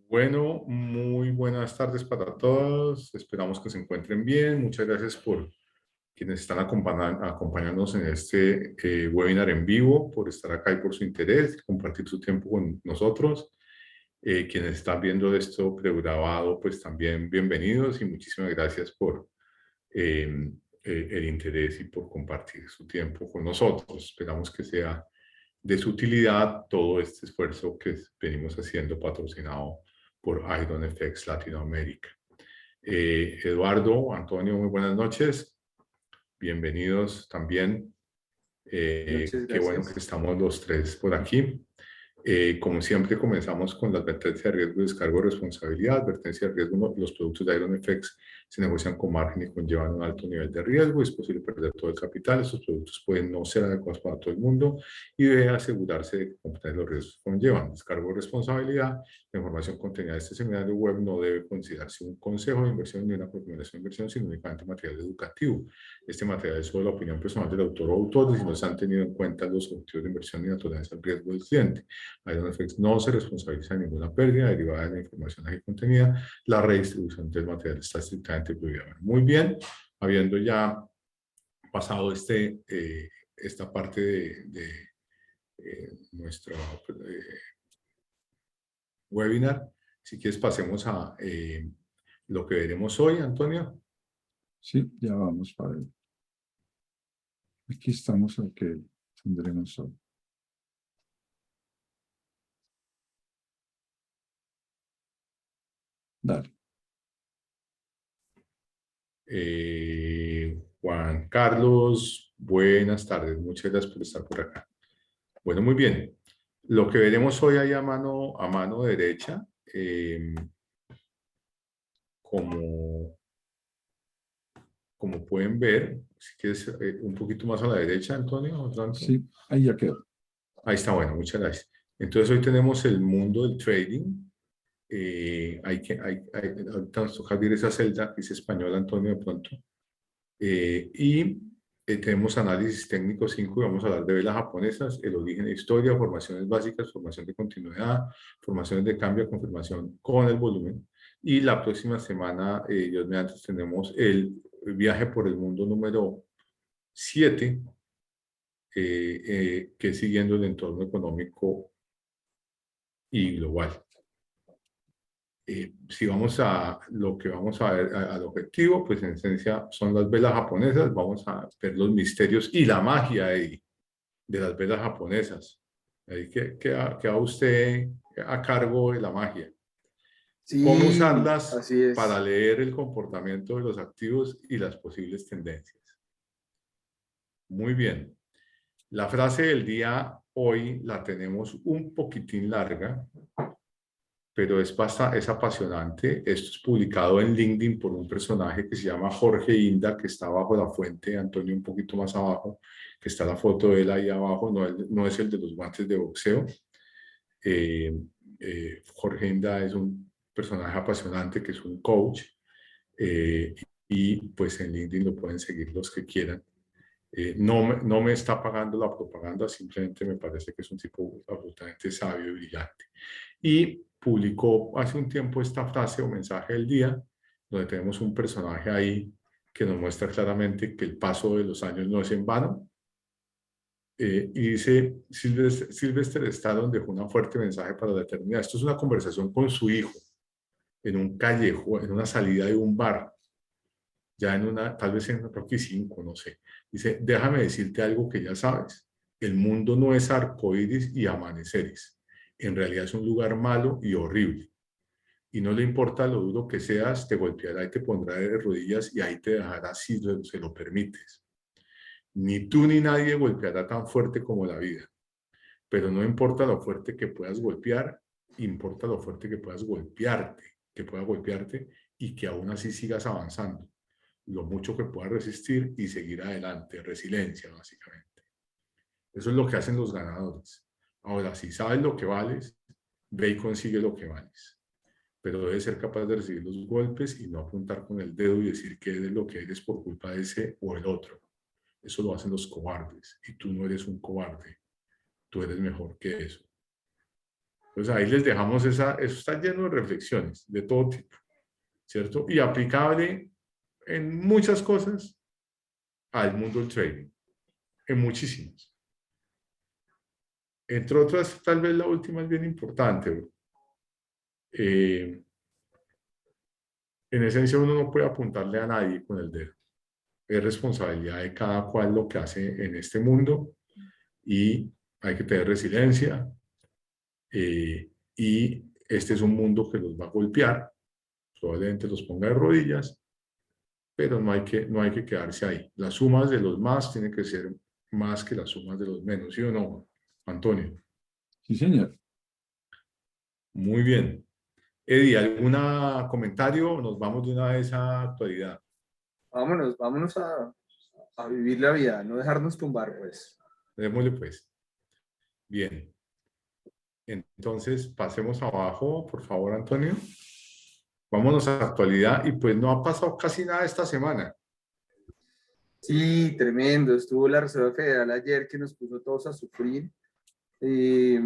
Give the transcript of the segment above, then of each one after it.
Bueno, muy buenas tardes para todos. Esperamos que se encuentren bien. Muchas gracias por quienes están acompañándonos en este webinar en vivo, por estar acá y por su interés, compartir su tiempo con nosotros. Quienes están viendo esto pregrabado, pues también bienvenidos y muchísimas gracias por el interés y por compartir su tiempo con nosotros. Esperamos que sea de su utilidad todo este esfuerzo que venimos haciendo patrocinado por Iron FX Latinoamérica. Eduardo, Antonio, muy buenas noches. Bienvenidos también. Muchas Qué bueno que gracias. estamos los tres por aquí. Como siempre, comenzamos con la advertencia de riesgo, descargo de responsabilidad. Advertencia de riesgo: los productos de Iron FX se negocian con margen y conllevan un alto nivel de riesgo. Es posible perder todo el capital. Estos productos pueden no ser adecuados para todo el mundo y debe asegurarse de que comprender los riesgos que conllevan. Descargo de responsabilidad: la información contenida en este seminario web no debe considerarse un consejo de inversión ni una recomendación de inversión, sino únicamente material educativo. Este material es solo la opinión personal del autor o autores y no se han tenido en cuenta los objetivos de inversión ni la tolerancia al riesgo del cliente. Iron FX no se responsabiliza de ninguna pérdida derivada de la información aquí contenida. La redistribución del material está estrictamente prohibida. Muy bien, habiendo ya pasado esta parte de nuestro webinar, si quieres pasemos a lo que veremos hoy, Antonio. Sí, ya vamos para él. Aquí estamos lo que tendremos hoy. Dale. Juan Carlos, buenas tardes, muchas gracias por estar por acá. Bueno, muy bien. Lo que veremos hoy ahí a mano derecha, como pueden ver, si quieres un poquito más a la derecha, Antonio. Sí, ahí ya quedó. Ahí está, bueno, muchas gracias. Entonces hoy tenemos el mundo del trading. Ahorita nos toca abrir esa celda que dice español, Antonio, de pronto. Tenemos análisis técnico 5 y vamos a hablar de velas japonesas, el origen e historia, formaciones básicas, formación de continuidad, formaciones de cambio, confirmación con el volumen. Y la próxima semana, Dios mediante, tenemos el viaje por el mundo número 7, que es siguiendo el entorno económico y global. Si vamos a lo que vamos a ver al objetivo, pues en esencia son las velas japonesas. Vamos a ver los misterios y la magia de las velas japonesas. Ahí queda usted a cargo de la magia. Cómo Sí, usarlas así para es. leer el comportamiento de los activos y las posibles tendencias. Muy bien. La frase del día hoy la tenemos un poquitín larga, pero es apasionante. Esto es publicado en LinkedIn por un personaje que se llama Jorge Inda, que está bajo la fuente, Antonio un poquito más abajo, que está la foto de él ahí abajo, no es el de los guantes de boxeo. Eh, Jorge Inda es un personaje apasionante que es un coach, y pues en LinkedIn lo pueden seguir los que quieran. No me está pagando la propaganda, simplemente me parece que es un tipo absolutamente sabio y brillante. Y publicó hace un tiempo esta frase o mensaje del día, donde tenemos un personaje ahí que nos muestra claramente que el paso de los años no es en vano. Y dice: Sylvester Stallone dejó un fuerte mensaje para la eternidad. Esto es una conversación con su hijo en un callejón, en una salida de un bar, ya tal vez en Rocky 5, no sé. Dice: déjame decirte algo que ya sabes. El mundo no es arcoíris y amaneceres. En realidad es un lugar malo y horrible. Y no le importa lo duro que seas, te golpeará y te pondrá de rodillas y ahí te dejará si se lo permites. Ni tú ni nadie golpeará tan fuerte como la vida. Pero no importa lo fuerte que puedas golpear, importa lo fuerte que puedas golpearte, que pueda golpearte y que aún así sigas avanzando. Lo mucho que puedas resistir y seguir adelante. Resiliencia, básicamente. Eso es lo que hacen los ganadores. Ahora, si sabes lo que vales, ve y consigue lo que vales. Pero debes ser capaz de recibir los golpes y no apuntar con el dedo y decir que eres lo que eres por culpa de ese o el otro. Eso lo hacen los cobardes y tú no eres un cobarde. Tú eres mejor que eso. Entonces ahí les dejamos eso está lleno de reflexiones de todo tipo, ¿cierto? Y aplicable en muchas cosas al mundo del trading, en muchísimas. Entre otras, tal vez la última es bien importante. En esencia uno no puede apuntarle a nadie con el dedo. Es responsabilidad de cada cual lo que hace en este mundo y hay que tener resiliencia. Y este es un mundo que los va a golpear, probablemente los ponga de rodillas, pero no hay que quedarse ahí. Las sumas de los más tienen que ser más que las sumas de los menos, ¿sí o no, Antonio? Sí, señor. Muy bien. Eddie, ¿algún comentario? Nos vamos de una vez a actualidad. Vámonos a vivir la vida, no dejarnos tumbar, pues. Démosle pues. Bien. Entonces, pasemos abajo, por favor, Antonio. Vámonos a actualidad y pues no ha pasado casi nada esta semana. Sí, tremendo. Estuvo la Reserva Federal ayer que nos puso todos a sufrir. Eh,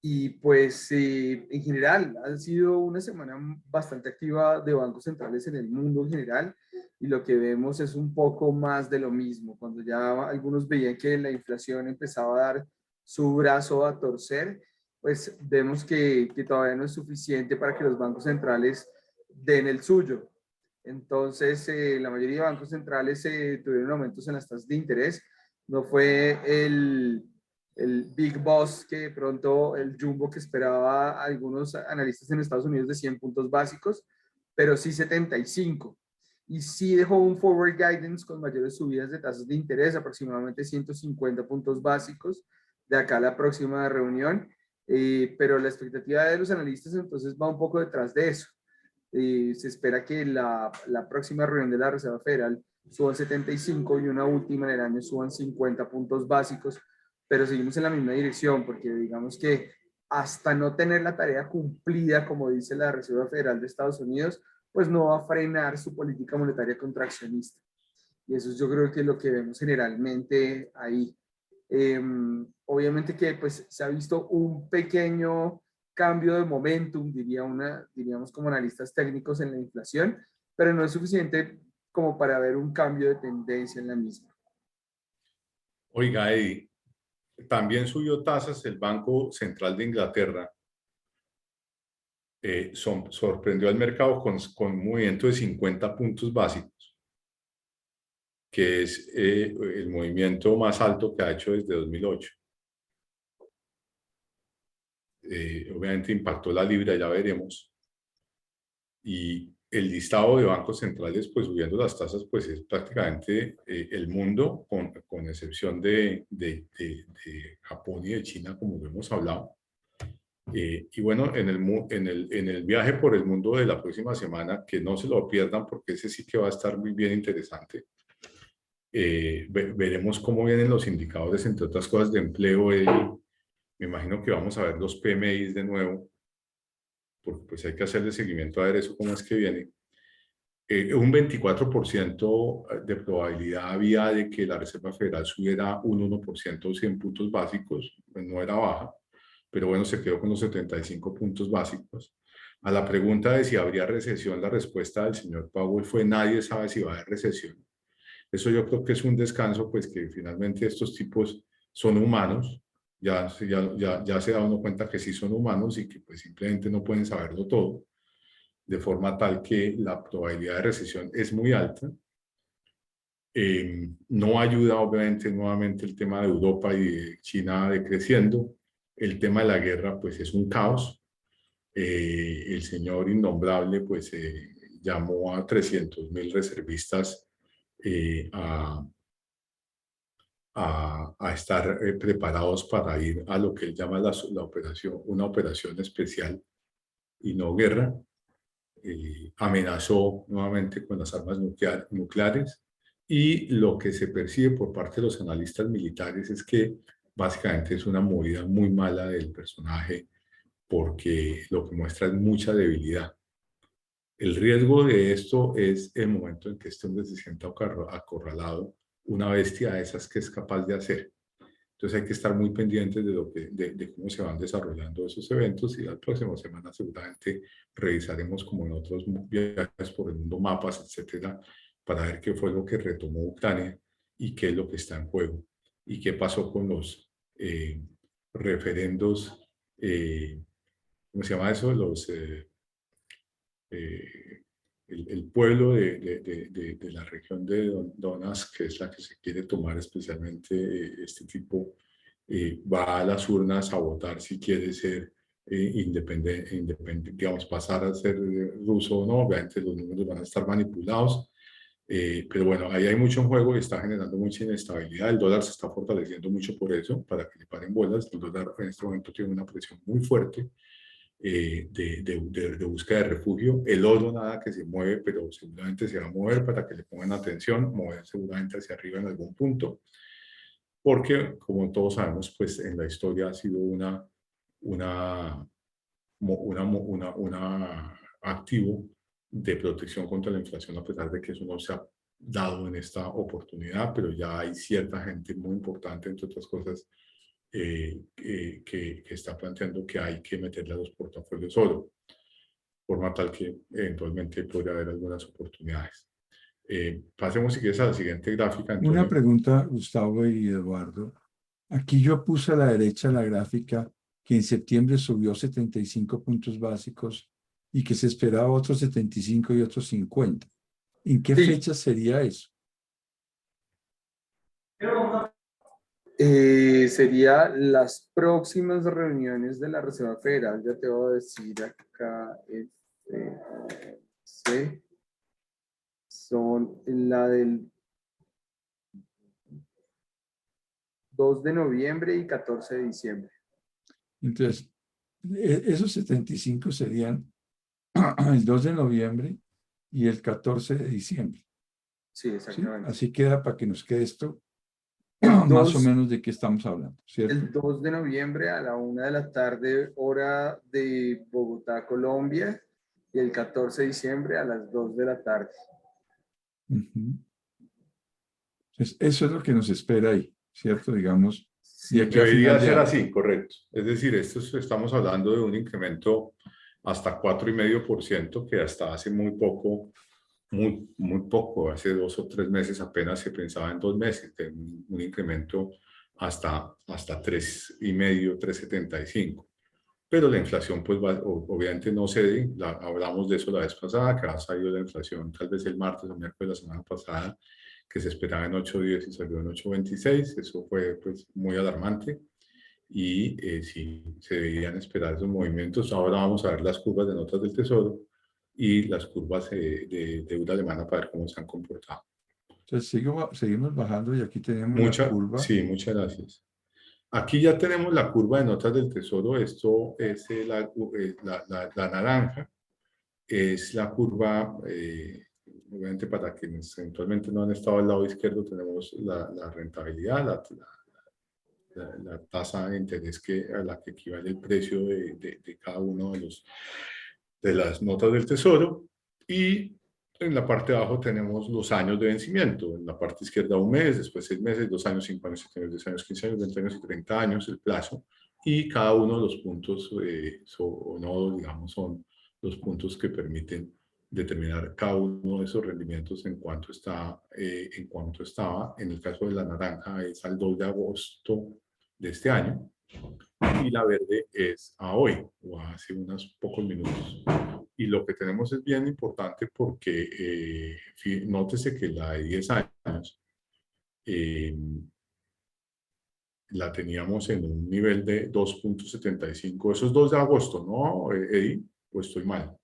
y pues en general ha sido una semana bastante activa de bancos centrales en el mundo en general. Y lo que vemos es un poco más de lo mismo. Cuando ya algunos veían que la inflación empezaba a dar su brazo a torcer, pues vemos que todavía no es suficiente para que los bancos centrales den el suyo. Entonces, la mayoría de bancos centrales tuvieron aumentos en las tasas de interés. No fue el Big Boss que de pronto el Jumbo que esperaba algunos analistas en Estados Unidos de 100 puntos básicos, pero sí 75. Y sí dejó un forward guidance con mayores subidas de tasas de interés, aproximadamente 150 puntos básicos de acá a la próxima reunión. Pero la expectativa de los analistas entonces va un poco detrás de eso. Se espera que la próxima reunión de la Reserva Federal suban 75 y una última en el año suban 50 puntos básicos, pero seguimos en la misma dirección porque digamos que hasta no tener la tarea cumplida, como dice la Reserva Federal de Estados Unidos, pues no va a frenar su política monetaria contraccionista. Y eso yo creo que es lo que vemos generalmente ahí. Obviamente que pues se ha visto un pequeño cambio de momentum, diríamos como analistas técnicos en la inflación, pero no es suficiente como para ver un cambio de tendencia en la misma. Oiga, Eddie, también subió tasas el Banco Central de Inglaterra. Sorprendió al mercado con un movimiento de 50 puntos básicos, que es el movimiento más alto que ha hecho desde 2008. Obviamente impactó la libra, ya veremos. Y el listado de bancos centrales, pues subiendo las tasas, pues es prácticamente el mundo, con excepción de Japón y de China, como lo hemos hablado. Y bueno, en el viaje por el mundo de la próxima semana, que no se lo pierdan porque ese sí que va a estar muy bien interesante. Veremos cómo vienen los indicadores, entre otras cosas, de empleo. Me imagino que vamos a ver los PMIs de nuevo, porque pues hay que hacerle seguimiento a ver eso cómo es que viene. Un 24% de probabilidad había de que la Reserva Federal subiera un 1% 100 puntos básicos, pues no era baja, pero bueno, se quedó con los 75 puntos básicos. A la pregunta de si habría recesión, la respuesta del señor Powell fue: nadie sabe si va a haber recesión. Eso yo creo que es un descanso, pues que finalmente estos tipos son humanos, ya se da uno cuenta que sí son humanos y que pues simplemente no pueden saberlo todo, de forma tal que la probabilidad de recesión es muy alta. No ayuda obviamente nuevamente el tema de Europa y de China decreciendo. El tema de la guerra pues es un caos. El señor innombrable pues llamó a 300.000 reservistas a estar preparados para ir a lo que él llama una operación especial y no guerra. Amenazó nuevamente con las armas nucleares, y lo que se percibe por parte de los analistas militares es que básicamente es una movida muy mala del personaje, porque lo que muestra es mucha debilidad. El riesgo de esto es el momento en que este hombre se sienta acorralado, una bestia de esas que es capaz de hacer. Entonces hay que estar muy pendientes de cómo se van desarrollando esos eventos y la próxima semana seguramente revisaremos como en otros viajes por el mundo, mapas, etcétera, para ver qué fue lo que retomó Ucrania y qué es lo que está en juego y qué pasó con los referendos, ¿cómo se llama eso? Eh, el pueblo de la región de Donetsk, que es la que se quiere tomar especialmente este tipo, va a las urnas a votar si quiere ser independiente, digamos, pasar a ser ruso o no. Obviamente los números van a estar manipulados, pero bueno, ahí hay mucho en juego y está generando mucha inestabilidad. El dólar se está fortaleciendo mucho por eso, para que le paren bolas. El dólar en este momento tiene una presión muy fuerte de búsqueda de refugio. El oro nada que se mueve, pero seguramente se va a mover para que le pongan atención, mover seguramente hacia arriba en algún punto, porque como todos sabemos, pues en la historia ha sido una activo de protección contra la inflación, a pesar de que eso no se ha dado en esta oportunidad, pero ya hay cierta gente muy importante, entre otras cosas, que está planteando que hay que meterle a los portafolios oro, forma tal que eventualmente podría haber algunas oportunidades. Pasemos, si quieres, a la siguiente gráfica, Una Antonio. pregunta, Gustavo y Eduardo. Aquí yo puse a la derecha la gráfica que en septiembre subió 75 puntos básicos y que se esperaba otros 75 y otros 50. ¿En qué Sí, fecha sería eso? sería las próximas reuniones de la Reserva Federal. Ya te voy a decir acá, sí, son la del 2 de noviembre y 14 de diciembre. Entonces, esos 75 serían el 2 de noviembre y el 14 de diciembre. Sí, ¿Sí? exactamente. Así queda para que nos quede esto El más o 2, menos de qué estamos hablando, ¿cierto? el 2 de noviembre a la 1 de la tarde, hora de Bogotá, Colombia, y el 14 de diciembre a las 2 de la tarde. Ujú. Entonces, eso es lo que nos espera ahí, ¿cierto? Digamos, de Sí, aquí a final Debería de ser año. así, correcto. Es decir, estamos hablando de un incremento hasta 4,5%, que hasta hace muy poco, muy poco, hace 2 o 3 meses apenas se pensaba en 2 meses, de un incremento hasta 3,5, 3,75. Pero la inflación, pues obviamente no cede. Hablamos de eso la vez pasada, que ha salido la inflación tal vez el martes o miércoles de la semana pasada, que se esperaba en 8,10 y salió en 8,26. Eso fue pues muy alarmante y sí, se debían esperar esos movimientos. Ahora vamos a ver las curvas de notas del Tesoro y las curvas de deuda alemana para ver cómo se han comportado. Entonces, seguimos bajando y aquí tenemos la curva. Sí, muchas gracias. Aquí ya tenemos la curva de notas del Tesoro. Esto es la naranja. Es la curva, obviamente para quienes eventualmente no han estado al lado izquierdo, tenemos la rentabilidad, la tasa de interés a la que equivale el precio de cada uno de las notas del Tesoro. Y en la parte de abajo tenemos los años de vencimiento. En la parte izquierda 1 mes, después 6 meses, 2 años, 5 años, 7 años, 10 años, 15 años, 20 años y 30 años el plazo. Y cada uno de los puntos o nodos, digamos, son los puntos que permiten determinar cada uno de esos rendimientos en cuanto estaba. En el caso de la naranja es al 2 de agosto de este año y la verde es a hoy o hace unos pocos minutos. Y lo que tenemos es bien importante porque nótese que la de 10 años la teníamos en un nivel de 2,75. Eso es 2 de agosto, ¿no, Eddie? ¿O estoy mal?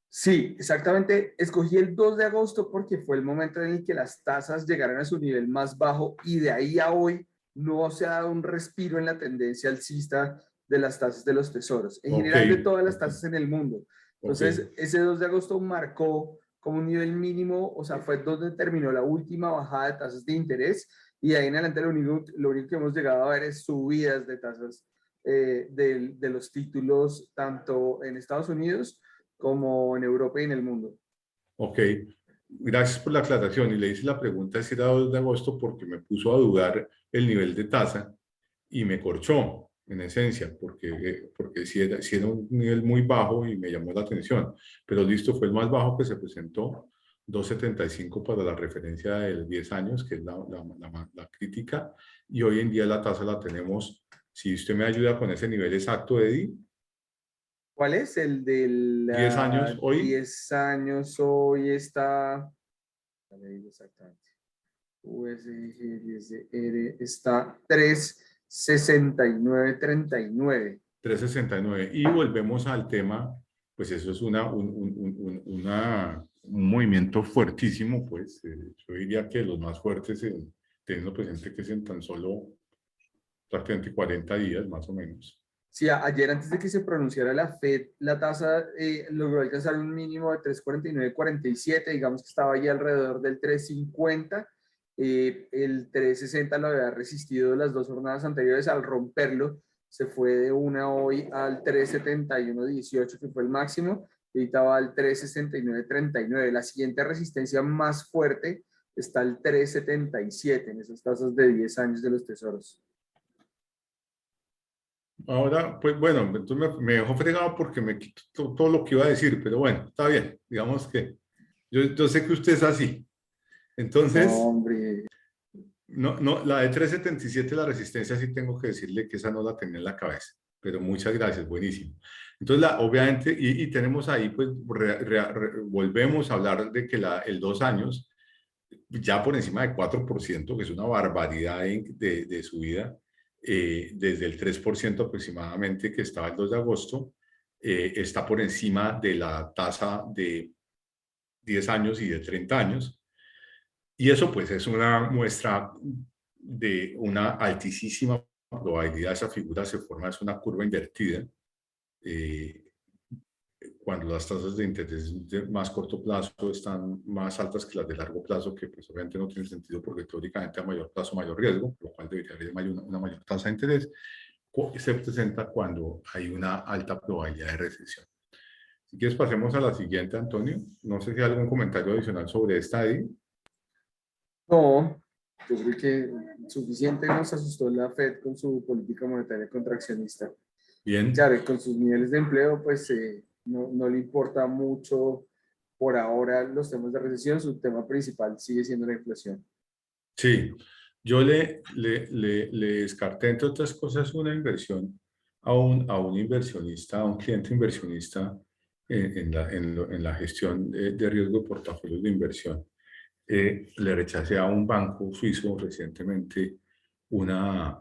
Sí, exactamente. Escogí el 2 de agosto porque fue el momento en el que las tasas llegaron a su nivel más bajo y de ahí a hoy no se ha dado un respiro en la tendencia alcista de las tasas de los tesoros, en Ok, general de todas las ok, tasas en el mundo. ok. Entonces, ese 2 de agosto marcó como un nivel mínimo, o sea, fue donde terminó la última bajada de tasas de interés y de ahí en adelante lo único que hemos llegado a ver es subidas de tasas de los títulos, tanto en Estados Unidos como en Europa y en el mundo. Ok. Gracias por la aclaración. Y le hice la pregunta si era 2 de agosto porque me puso a dudar el nivel de tasa y me corchó, en esencia, porque si era un nivel muy bajo y me llamó la atención. Pero listo, fue el más bajo que se presentó, 2,75 para la referencia de 10 años, que es la crítica. Y hoy en día la tasa la tenemos, si usted me ayuda con ese nivel exacto, Eddie. ¿Cuál es? El de 10 años hoy, 10 años hoy está, ya le digo exactamente, USG 10R está 3,6939. 3,69. Y volvemos al tema, pues eso es un movimiento fuertísimo, pues yo diría que los más fuertes, teniendo presente que es en tan solo prácticamente 40 días, más o menos. Sí, ayer antes de que se pronunciara la Fed, la tasa logró alcanzar un mínimo de 3,4947, digamos que estaba ahí alrededor del 3,50. El 3,60 lo había resistido las 2 jornadas anteriores. Al romperlo, se fue de una hoy al 3,7118, que fue el máximo, y ahorita va al 3,6939. La siguiente resistencia más fuerte está al 3,77 en esas tasas de 10 años de los tesoros. Ahora, pues bueno, entonces me dejó fregado porque me quitó todo lo que iba a decir, pero bueno, está bien, digamos que yo sé que usted es así. No, Entonces, hombre. no, la de 3,77, la resistencia, sí tengo que decirle que esa no la tenía en la cabeza, pero muchas gracias, buenísimo. Entonces, obviamente, y tenemos ahí, pues, volvemos a hablar de que el 2 años, ya por encima de 4%, que es una barbaridad de subida, desde el 3% aproximadamente que estaba el 2 de agosto, está por encima de la tasa de 10 años y de 30 años. Y eso pues es una muestra de una altísima probabilidad. Esa figura se forma, es una curva invertida. Cuando las tasas de interés de más corto plazo están más altas que las de largo plazo, que pues obviamente no tiene sentido porque teóricamente a mayor plazo mayor riesgo, lo cual debería haber una mayor tasa de interés, se presenta cuando hay una alta probabilidad de recesión. Si quieres pasemos a la siguiente, Antonio. No sé si hay algún comentario adicional sobre esta ahí. No, yo creo que suficiente nos asustó la Fed con su política monetaria contraccionista. Bien. Claro, y con sus niveles de empleo, pues no le importa mucho por ahora los temas de recesión. Su tema principal sigue siendo la inflación. Sí, yo le descarté, entre otras cosas, una inversión a un inversionista, a un cliente inversionista en la gestión de riesgo de portafolios de inversión. Le rechacé a un banco suizo recientemente una,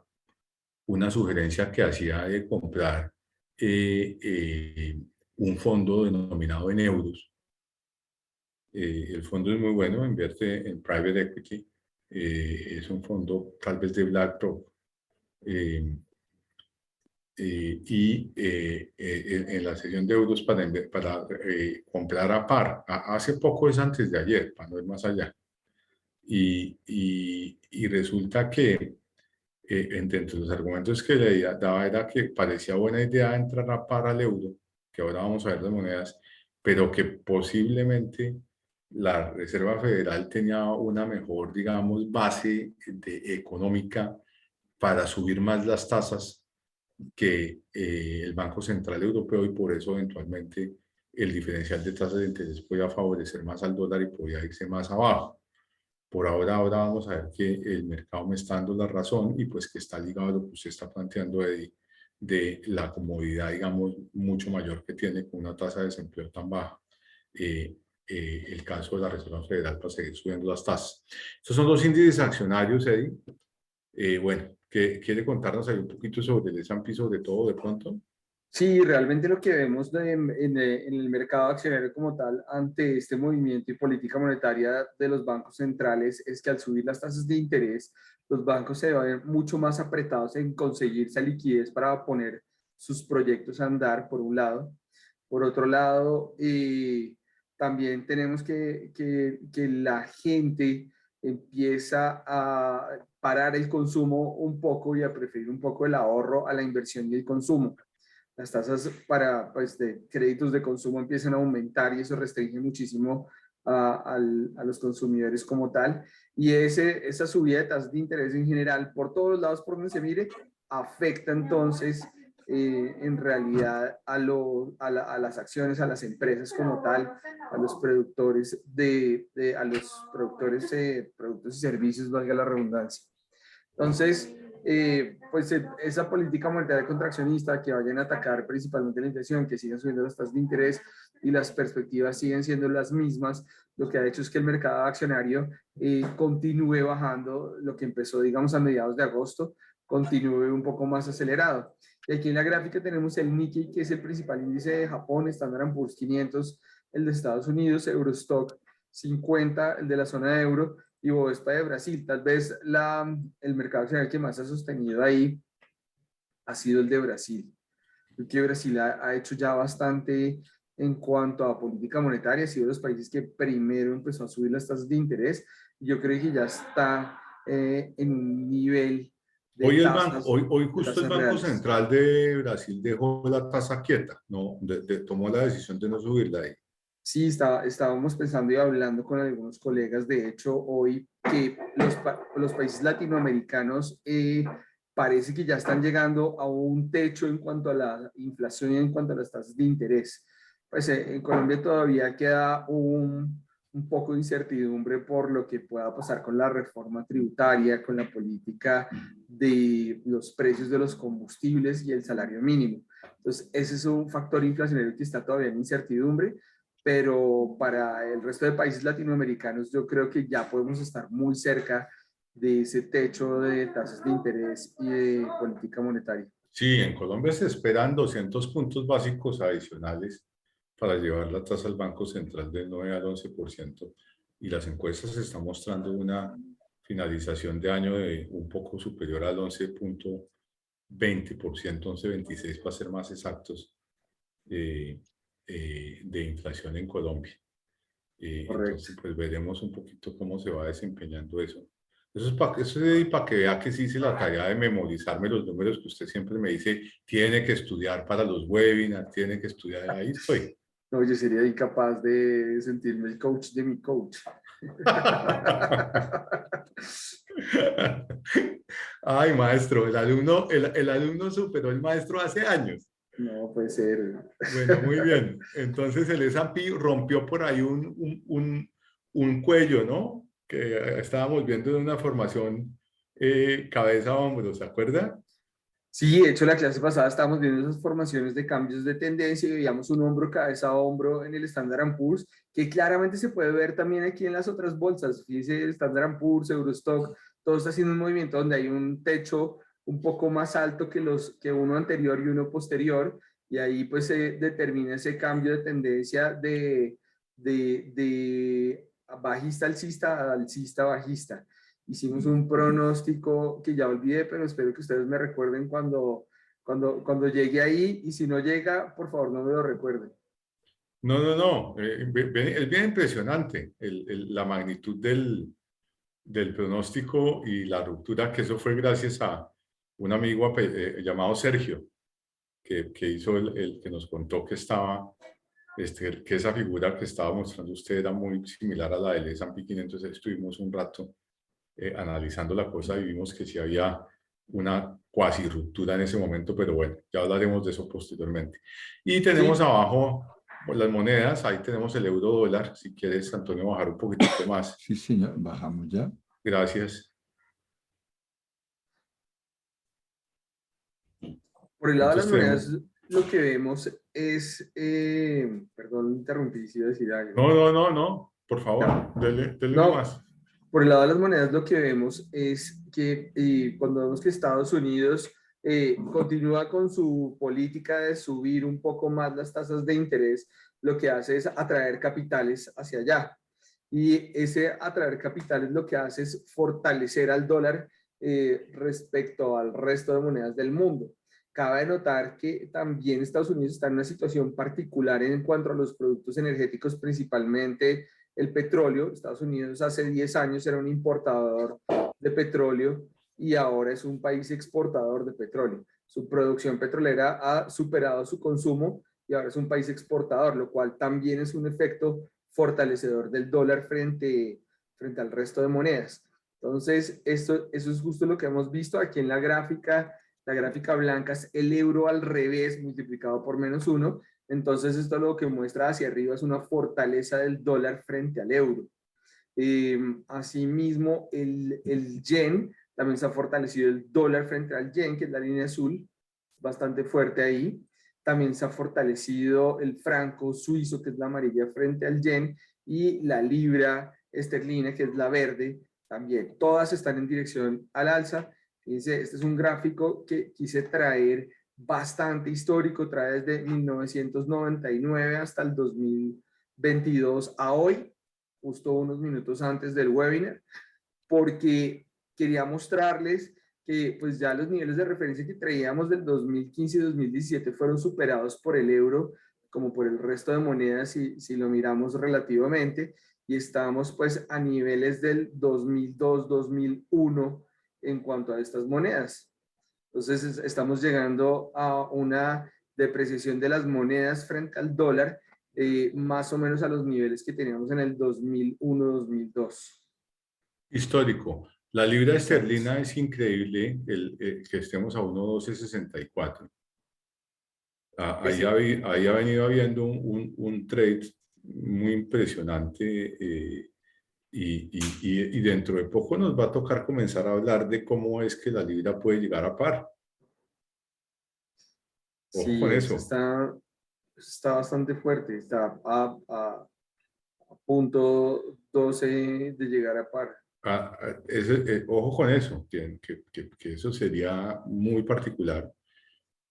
una sugerencia que hacía de comprar un fondo denominado en euros. El fondo es muy bueno, invierte en private equity. Es un fondo tal vez de BlackRock. En la sesión de euros para comprar a par, hace poco es antes de ayer, para no ir más allá. Y resulta que entre los argumentos que le daba era que parecía buena idea entrar a par al euro, que ahora vamos a ver las monedas, pero que posiblemente la Reserva Federal tenía una mejor, digamos, base económica para subir más las tasas que el Banco Central Europeo, y por eso eventualmente el diferencial de tasas de interés podía favorecer más al dólar y podía irse más abajo. Por ahora vamos a ver que el mercado me está dando la razón y pues que está ligado a lo que usted está planteando de la comodidad, digamos, mucho mayor que tiene con una tasa de desempleo tan baja. El caso de la Reserva Federal para seguir subiendo las tasas. Estos son los índices accionarios, Eddie. Bueno, ¿quiere contarnos ahí un poquito sobre el S&P, sobre todo de pronto? Sí, realmente lo que vemos en el mercado accionario como tal ante este movimiento y política monetaria de los bancos centrales es que al subir las tasas de interés, los bancos se ven mucho más apretados en conseguir esa liquidez para poner sus proyectos a andar, por un lado. Por otro lado, también tenemos que la gente empieza a parar el consumo un poco y a preferir un poco el ahorro a la inversión y el consumo. Las tasas para, pues, de créditos de consumo empiezan a aumentar y eso restringe muchísimo a los consumidores como tal. Y esa subida de tasas de interés en general, por todos los lados por donde se mire, afecta entonces en realidad a las acciones, a las empresas como tal, a los productores a los productores productos y servicios, valga la redundancia. Entonces, pues esa política monetaria contraccionista que vayan a atacar principalmente la inflación, que sigan subiendo las tasas de interés y las perspectivas siguen siendo las mismas, lo que ha hecho es que el mercado accionario continúe bajando, lo que empezó, digamos, a mediados de agosto, continúe un poco más acelerado. Y aquí en la gráfica tenemos el Nikkei, que es el principal índice de Japón, Standard & Poor's 500, el de Estados Unidos, Eurostock 50, el de la zona de euro, y Bovespa de Brasil. Tal vez el mercado accionario que más ha sostenido ahí ha sido el de Brasil. Porque Brasil ha hecho ya bastante en cuanto a política monetaria, ha sido de los países que primero empezó a subir las tasas de interés, y yo creo que ya está en un nivel de Hoy, tasas, hoy de justo el tasas Banco reales. Central de Brasil dejó la tasa quieta, ¿no? Tomó la decisión de no subirla ahí. Sí, estábamos pensando y hablando con algunos colegas, de hecho, hoy, que los países latinoamericanos parece que ya están llegando a un techo en cuanto a la inflación y en cuanto a las tasas de interés. Pues en Colombia todavía queda un poco de incertidumbre por lo que pueda pasar con la reforma tributaria, con la política de los precios de los combustibles y el salario mínimo. Entonces, ese es un factor inflacionario que está todavía en incertidumbre, pero para el resto de países latinoamericanos yo creo que ya podemos estar muy cerca de ese techo de tasas de interés y de política monetaria. Sí, en Colombia se esperan 200 puntos básicos adicionales para llevar la tasa al Banco Central del 9 al 11%, y las encuestas están mostrando una finalización de año de un poco superior al 11.20%, 11.26 para ser más exactos, de inflación en Colombia. Correcto. Entonces, pues veremos un poquito cómo se va desempeñando eso. Eso es para que vea que sí hice la tarea de memorizarme los números que usted siempre me dice, tiene que estudiar para los webinars, tiene que estudiar, ahí estoy. No, yo sería incapaz de sentirme el coach de mi coach. Ay, maestro, el alumno superó al maestro hace años. No puede ser. Bueno, muy bien. Entonces el S&P rompió por ahí un cuello, ¿no? Que estábamos viendo de una formación cabeza-hombro, ¿se acuerda? Sí, de hecho la clase pasada estábamos viendo esas formaciones de cambios de tendencia y veíamos un hombro, cabeza a hombro en el Standard & Poor's, que claramente se puede ver también aquí en las otras bolsas. Fíjese, el Standard & Poor's, Eurostock, todo está haciendo un movimiento donde hay un techo un poco más alto que uno anterior y uno posterior, y ahí pues se determina ese cambio de tendencia de bajista alcista a alcista bajista. Hicimos un pronóstico que ya olvidé, pero espero que ustedes me recuerden cuando llegue ahí, y si no llega, por favor no me lo recuerden. No, no, no. Es bien impresionante la magnitud del pronóstico y la ruptura, que eso fue gracias a un amigo llamado Sergio, que hizo el que nos contó que que esa figura que estaba mostrando usted era muy similar a la del S&P 500. Estuvimos un rato analizando la cosa y vimos que sí había una cuasi ruptura en ese momento, pero bueno, ya hablaremos de eso posteriormente. Y tenemos Sí, abajo las monedas, ahí tenemos el euro dólar. Si quieres, Antonio, bajar un poquito más. Sí, señor, bajamos ya. Gracias. por el lado de las Entonces tenemos... monedas, lo que vemos es, perdón, interrumpí, si iba a decir algo. No, no, no, no, por favor, Ya. dele No, nomás. por el lado de las monedas lo que vemos es que cuando vemos que Estados Unidos continúa con su política de subir un poco más las tasas de interés, lo que hace es atraer capitales hacia allá. Y ese atraer capitales lo que hace es fortalecer al dólar respecto al resto de monedas del mundo. Cabe notar que también Estados Unidos está en una situación particular en cuanto a los productos energéticos, principalmente el petróleo. Estados Unidos hace 10 años era un importador de petróleo y ahora es un país exportador de petróleo. Su producción petrolera ha superado su consumo y ahora es un país exportador, lo cual también es un efecto fortalecedor del dólar frente al resto de monedas. Entonces, eso es justo lo que hemos visto aquí en la gráfica. La gráfica blanca es el euro al revés multiplicado por -1. Entonces, esto lo que muestra hacia arriba es una fortaleza del dólar frente al euro. Asimismo, el yen también se ha fortalecido, el dólar frente al yen, que es la línea azul, bastante fuerte ahí. También se ha fortalecido el franco suizo, que es la amarilla, frente al yen, y la libra esterlina, que es la verde, también. Todas están en dirección al alza. Fíjense, este es un gráfico que quise traer bastante histórico, trae desde 1999 hasta el 2022 a hoy, justo unos minutos antes del webinar, porque quería mostrarles que pues ya los niveles de referencia que traíamos del 2015 y 2017 fueron superados por el euro, como por el resto de monedas, si lo miramos relativamente, y estamos pues a niveles del 2002-2001 en cuanto a estas monedas. Entonces estamos llegando a una depreciación de las monedas frente al dólar, más o menos a los niveles que teníamos en el 2001-2002. Histórico. La libra esterlina es increíble que estemos a 1.1264. Ahí ha venido habiendo un trade muy impresionante y dentro de poco nos va a tocar comenzar a hablar de cómo es que la libra puede llegar a par. Ojo Sí, con eso. Está bastante fuerte, está a punto 12 de llegar a par. Ojo con eso, que eso sería muy particular.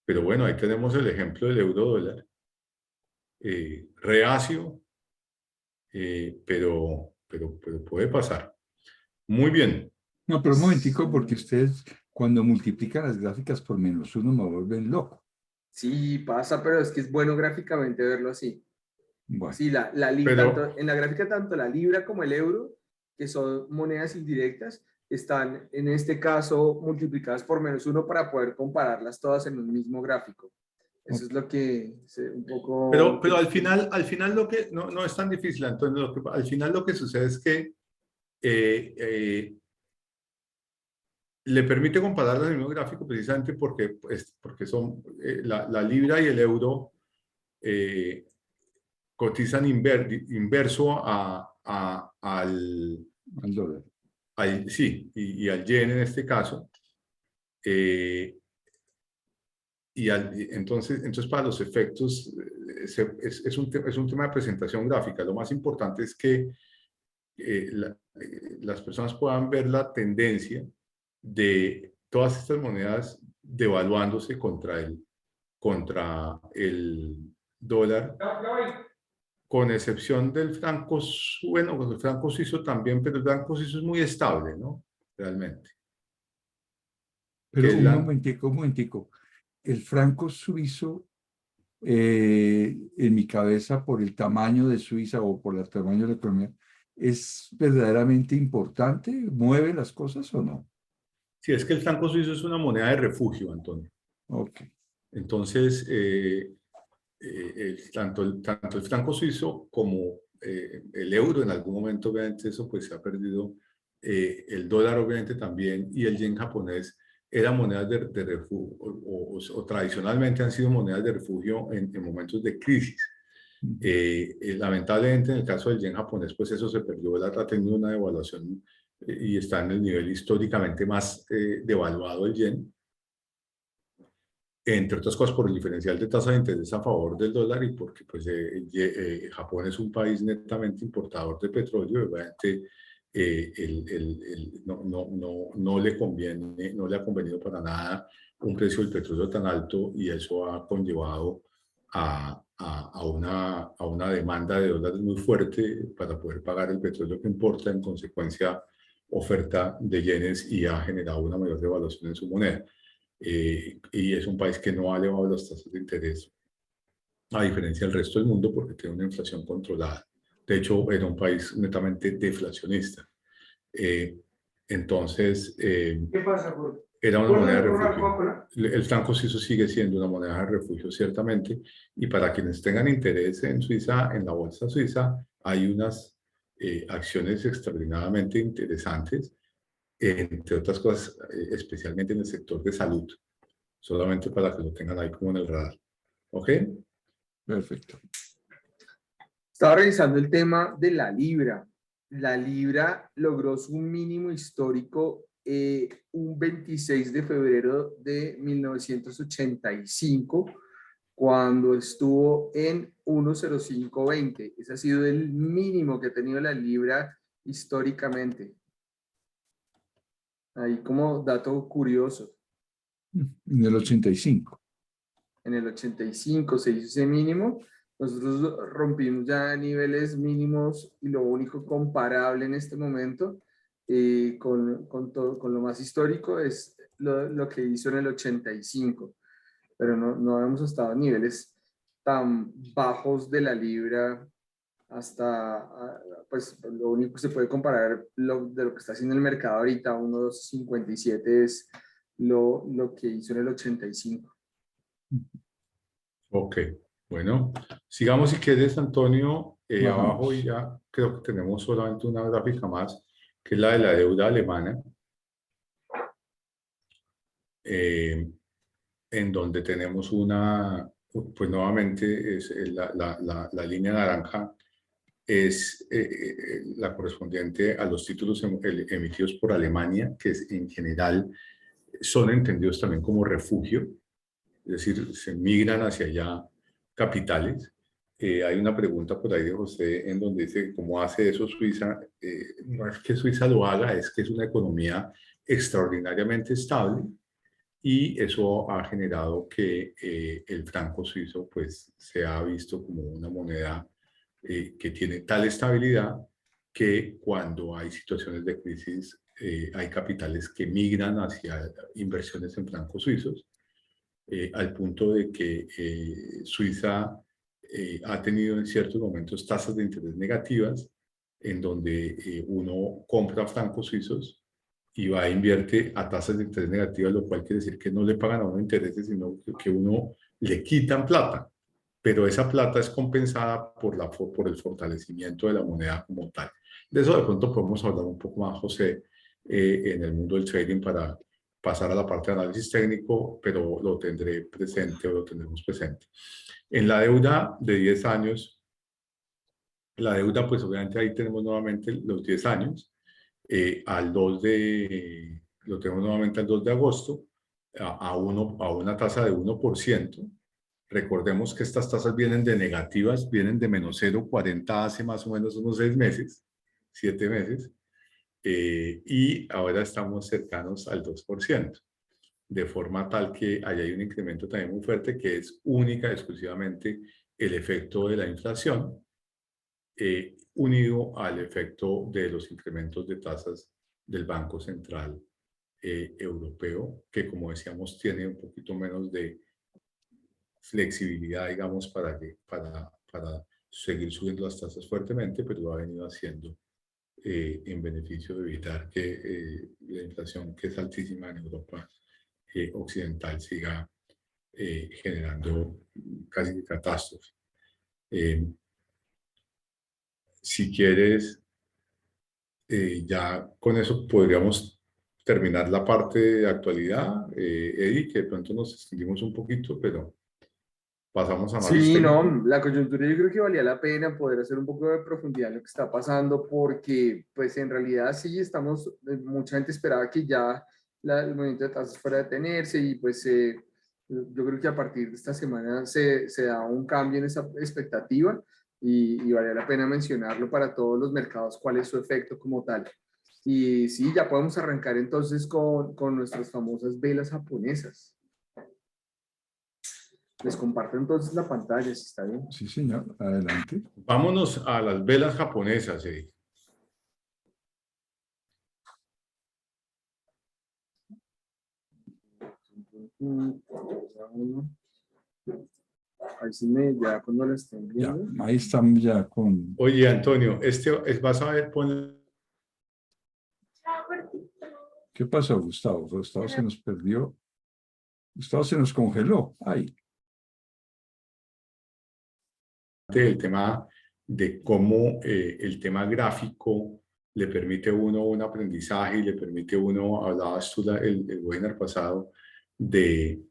Pero bueno, ahí tenemos el ejemplo del euro dólar. Reacio, pero puede pasar. Muy bien. No, pero un momentico, porque ustedes cuando multiplican las gráficas por -1 me vuelven loco. Sí, pasa, pero es que es bueno gráficamente verlo así. Bueno, Sí, tanto, en la gráfica tanto la libra como el euro, que son monedas indirectas, están en este caso multiplicadas por -1 para poder compararlas todas en un mismo gráfico. Eso es lo que un poco... Pero al final lo que no es tan difícil, Antonio. Al final lo que sucede es que le permite compararlas en el mismo gráfico precisamente porque son la libra y el euro cotizan inverso al dólar. Sí, y al yen en este caso. Entonces para los efectos es un tema de presentación gráfica. Lo más importante es que las personas puedan ver la tendencia de todas estas monedas devaluándose contra el dólar, con excepción del franco, bueno, el franco suizo también, pero el franco suizo es muy estable, ¿no? Realmente. Pero un momentico. El franco suizo, en mi cabeza, por el tamaño de Suiza o por el tamaño de la economía, ¿es verdaderamente importante? ¿Mueve las cosas o no? Sí, es que el franco suizo es una moneda de refugio, Antonio. Ok. Entonces, tanto el franco suizo como el euro en algún momento, obviamente, eso pues se ha perdido. El dólar, obviamente, también, y el yen japonés eran monedas de refugio, o tradicionalmente han sido monedas de refugio en momentos de crisis. Lamentablemente, en el caso del yen japonés, pues eso se perdió, ha tenido una devaluación y está en el nivel históricamente más devaluado el yen, entre otras cosas por el diferencial de tasa de interés a favor del dólar y porque pues, Japón es un país netamente importador de petróleo, obviamente no le conviene, no le ha convenido para nada un precio del petróleo tan alto, y eso ha conllevado a una demanda de dólares muy fuerte para poder pagar el petróleo que importa, en consecuencia oferta de yenes, y ha generado una mayor devaluación en su moneda. Y es un país que no ha elevado las tasas de interés, a diferencia del resto del mundo, porque tiene una inflación controlada. De hecho, era un país netamente deflacionista. Entonces, ¿Qué pasa, Jorge? era una moneda de refugio. El franco suizo sigue siendo una moneda de refugio, ciertamente, y para quienes tengan interés en Suiza, en la bolsa suiza, hay unas acciones extraordinariamente interesantes, entre otras cosas, especialmente en el sector de salud, solamente para que lo tengan ahí como en el radar. ¿Ok? Perfecto. Estaba revisando el tema de la libra. La libra logró su mínimo histórico un 26 de febrero de 1985, cuando estuvo en 1.0520. Ese ha sido el mínimo que ha tenido la libra históricamente. Ahí como dato curioso. En el 85. En el 85 se hizo ese mínimo. Nosotros rompimos ya niveles mínimos y lo único comparable en este momento con lo más histórico es lo que hizo en el 85. Pero no hemos estado a niveles tan bajos de la libra hasta, pues lo único que se puede comparar de lo que está haciendo el mercado ahorita, 1.57 es lo que hizo en el 85. Ok, bueno, sigamos si quieres, Antonio. Abajo Bajamos. ya creo que tenemos solamente una gráfica más, que es la de la deuda alemana, en donde tenemos una, pues nuevamente es la línea naranja es la correspondiente a los títulos emitidos por Alemania, que en general son entendidos también como refugio, es decir, se migran hacia allá capitales. Hay una pregunta por ahí de José en donde dice, ¿cómo hace eso Suiza? No es que Suiza lo haga, es que es una economía extraordinariamente estable y eso ha generado que el franco suizo pues se ha visto como una moneda que tiene tal estabilidad que cuando hay situaciones de crisis hay capitales que migran hacia inversiones en francos suizos, al punto de que Suiza ha tenido en ciertos momentos tasas de interés negativas, en donde uno compra francos suizos y va a invierte a tasas de interés negativas, lo cual quiere decir que no le pagan a uno intereses, sino que uno le quitan plata, pero esa plata es compensada por el fortalecimiento de la moneda como tal. De eso de pronto podemos hablar un poco más, José, en el mundo del trading para pasar a la parte de análisis técnico, pero lo tendré presente o lo tendremos presente. En la deuda de 10 años, la deuda, pues obviamente ahí tenemos nuevamente los 10 años, lo tenemos nuevamente al 2 de agosto, a una tasa de 1%. Recordemos que estas tasas vienen de negativas, vienen de menos 0,40 hace más o menos unos 6 meses, 7 meses, y ahora estamos cercanos al 2%, de forma tal que ahí hay un incremento también muy fuerte que es única y exclusivamente el efecto de la inflación, unido al efecto de los incrementos de tasas del Banco Central Europeo, que como decíamos tiene un poquito menos de flexibilidad, digamos, para seguir subiendo las tasas fuertemente, pero lo ha venido haciendo en beneficio de evitar que la inflación, que es altísima en Europa occidental, siga generando casi catástrofe. Si quieres, ya con eso podríamos terminar la parte de actualidad, Eddie, que de pronto nos extendimos un poquito, pero pasamos a análisis Sí, técnico. no, la coyuntura yo creo que valía la pena poder hacer un poco de profundidad en lo que está pasando porque pues en realidad sí estamos, mucha gente esperaba que ya el movimiento de tasas fuera a detenerse y pues yo creo que a partir de esta semana se da un cambio en esa expectativa y valía la pena mencionarlo para todos los mercados, cuál es su efecto como tal. Y sí, ya podemos arrancar entonces con nuestras famosas velas japonesas. Les comparto entonces la pantalla, si está bien. Sí, señor. Adelante. Vámonos a las velas japonesas, Eddie. Ahí sí ya cuando la estén Ya, viendo. ahí estamos ya con... Oye, Antonio, vas a ver, ¿Qué pasó, Gustavo? Gustavo se nos perdió. Gustavo se nos congeló. Ay, el tema de cómo el tema gráfico le permite a uno un aprendizaje y le permite a uno, hablabas tú el webinar pasado, de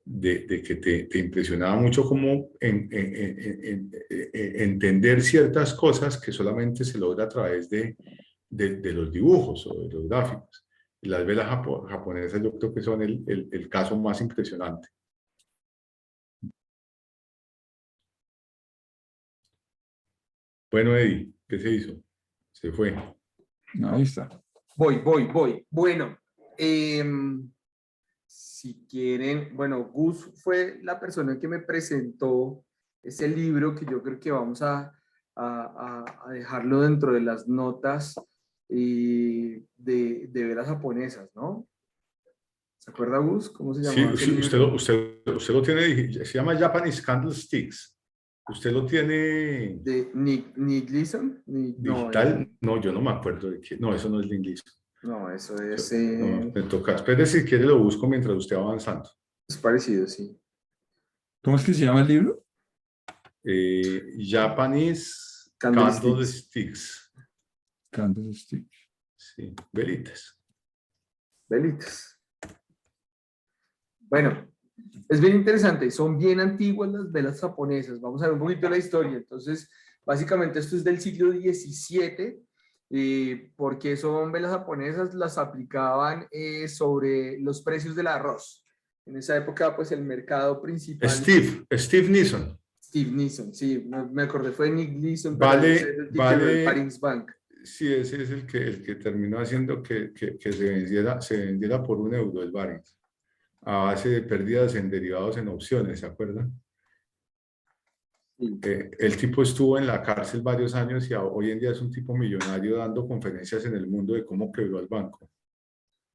que te impresionaba mucho cómo entender ciertas cosas que solamente se logra a través de los dibujos o de los gráficos. Las velas japonesas yo creo que son el caso más impresionante. Bueno, Eddie, ¿qué se hizo? Se fue. Ahí está. Voy. Bueno, si quieren, bueno, Gus fue la persona que me presentó ese libro que yo creo que vamos a dejarlo dentro de las notas de velas japonesas, ¿no? ¿Se acuerda, Gus? ¿Cómo se Sí, llamaba ese libro? usted lo tiene, se llama Japanese Candlesticks. ¿Usted lo tiene De Nick Leeson. No, digital? No, yo no me acuerdo de qué. No, eso no es de inglés. no, eso es, No, me toca. Espere, si quiere lo busco mientras usted va avanzando. es parecido, sí. ¿Cómo es que se llama el libro? Japanese Candlesticks. Candlesticks. Candlestick. Sí, velitas. Velitas. Bueno, es bien interesante. Son bien antiguas las velas japonesas. Vamos a ver un poquito la historia. Entonces, básicamente esto es del siglo XVII. Porque son velas japonesas, las aplicaban sobre los precios del arroz. En esa época, pues el mercado principal... Steve Neeson. Steve Neeson, sí, me acordé, fue Nick Leeson, pero ese es el título del Parings Bank. Sí, ese es el que terminó haciendo que se vendiera por €1 el Barings, a base de pérdidas en derivados en opciones, ¿se acuerdan? Sí. El tipo estuvo en la cárcel varios años y hoy en día es un tipo millonario dando conferencias en el mundo de cómo quebró el banco.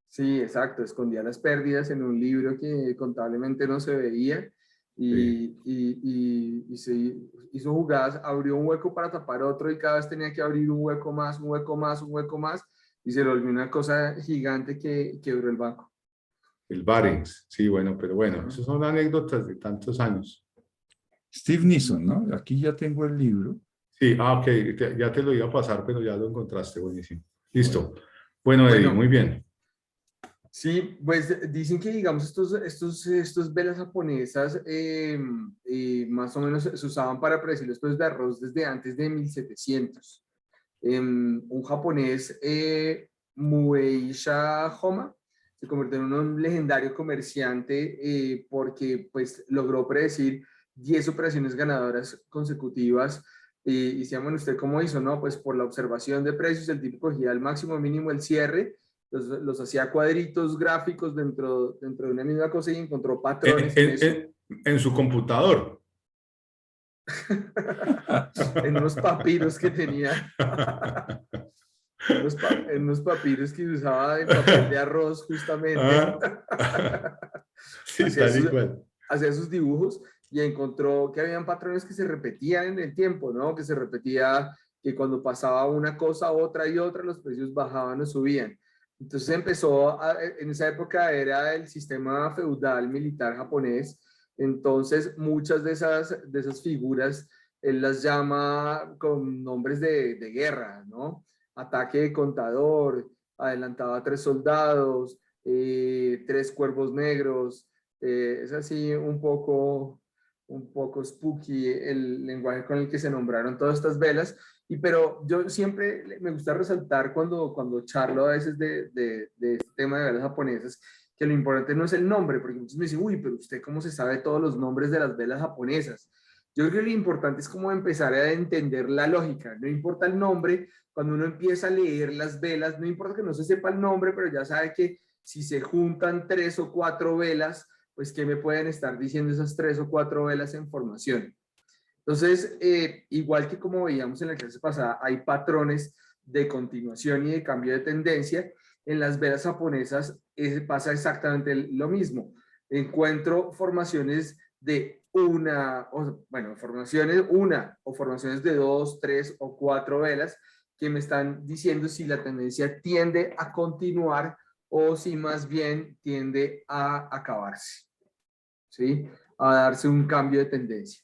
Sí, exacto, escondía las pérdidas en un libro que contablemente no se veía Sí. y se hizo jugadas, abrió un hueco para tapar otro y cada vez tenía que abrir un hueco más, un hueco más, un hueco más y se le volvió una cosa gigante que quebró el banco. El Barings, sí, bueno, pero bueno, Ajá. esas son anécdotas de tantos años. Steve Neeson, ¿no? Aquí ya tengo el libro. Sí, ok, ya te lo iba a pasar, pero ya lo encontraste, buenísimo. Listo. Bueno, Bueno, Eddie, Bueno, muy bien. sí, pues dicen que, digamos, estos velas japonesas más o menos se usaban para predecir los precios de arroz desde antes de 1700. Un japonés, Mueisha Homa, se convirtió en un legendario comerciante porque pues, logró predecir 10 operaciones ganadoras consecutivas. Y decían, bueno, ¿usted cómo hizo? No, pues por la observación de precios, el tipo cogía el máximo, mínimo, el cierre, los hacía cuadritos gráficos dentro de una misma cosa y encontró patrones en eso. En su computador. En unos papiros que tenía. En unos papiros que usaba en papel de arroz justamente. Sí, hacía, tal y sus, cual. hacía sus dibujos y encontró que habían patrones que se repetían en el tiempo, ¿no? Que se repetía que cuando pasaba una cosa, otra y otra, los precios bajaban o subían. Entonces en esa época era el sistema feudal militar japonés, entonces muchas de esas figuras él las llama con nombres de guerra, ¿no? Ataque de contador, adelantaba 3 soldados, 3 cuervos negros, es así un poco spooky el lenguaje con el que se nombraron todas estas velas, pero yo siempre me gusta resaltar cuando charlo a veces de este tema de velas japonesas, que lo importante no es el nombre, porque muchos me dicen, uy, pero usted cómo se sabe todos los nombres de las velas japonesas. Yo creo que lo importante es como empezar a entender la lógica, no importa el nombre, cuando uno empieza a leer las velas, no importa que no se sepa el nombre, pero ya sabe que si se juntan 3 o 4 velas, pues qué me pueden estar diciendo esas 3 o 4 velas en formación. Entonces, igual que como veíamos en la clase pasada, hay patrones de continuación y de cambio de tendencia. En las velas japonesas pasa exactamente lo mismo. Encuentro formaciones de formaciones de 2, 3 o 4 velas que me están diciendo si la tendencia tiende a continuar o si más bien tiende a acabarse, ¿sí? A darse un cambio de tendencia.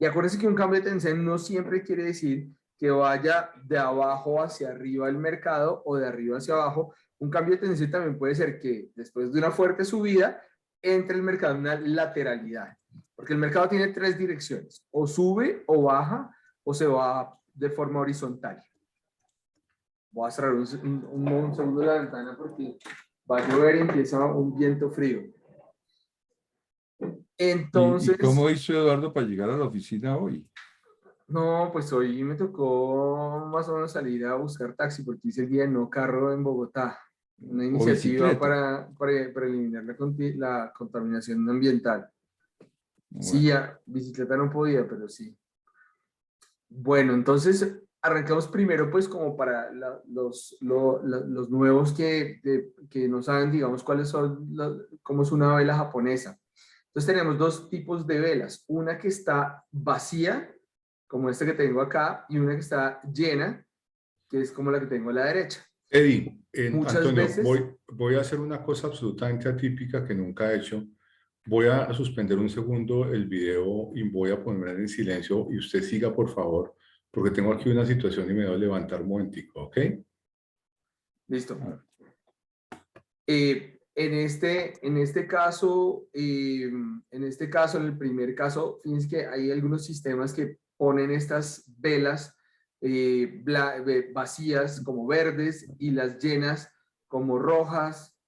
Y acuérdense que un cambio de tendencia no siempre quiere decir que vaya de abajo hacia arriba el mercado o de arriba hacia abajo. Un cambio de tendencia también puede ser que después de una fuerte subida entre el mercado en una lateralidad. Porque el mercado tiene tres direcciones: o sube o baja o se va de forma horizontal. Voy a cerrar un segundo la ventana porque va a llover y empieza un viento frío. Entonces, ¿Y cómo hizo Eduardo para llegar a la oficina hoy? no, pues hoy me tocó más o menos salir a buscar taxi porque hice el día de no carro en Bogotá. Una ¿O iniciativa bicicleta? para eliminar la contaminación ambiental. Sí, Bueno, ya, bicicleta no podía, pero sí. Bueno, entonces arrancamos primero pues como para los nuevos que no saben, digamos, cuáles son, cómo es una vela japonesa. Entonces tenemos dos tipos de velas, una que está vacía, como esta que tengo acá, y una que está llena, que es como la que tengo a la derecha. Eddie, Muchas Antonio, veces, voy a hacer una cosa absolutamente atípica que nunca he hecho. Voy a suspender un segundo el video y voy a poner en silencio y usted siga, por favor, porque tengo aquí una situación y me debo levantar un momentico, ¿ok? listo. a ver, En este caso, en el primer caso, fíjense que hay algunos sistemas que ponen estas velas vacías como verdes y las llenas como rojas.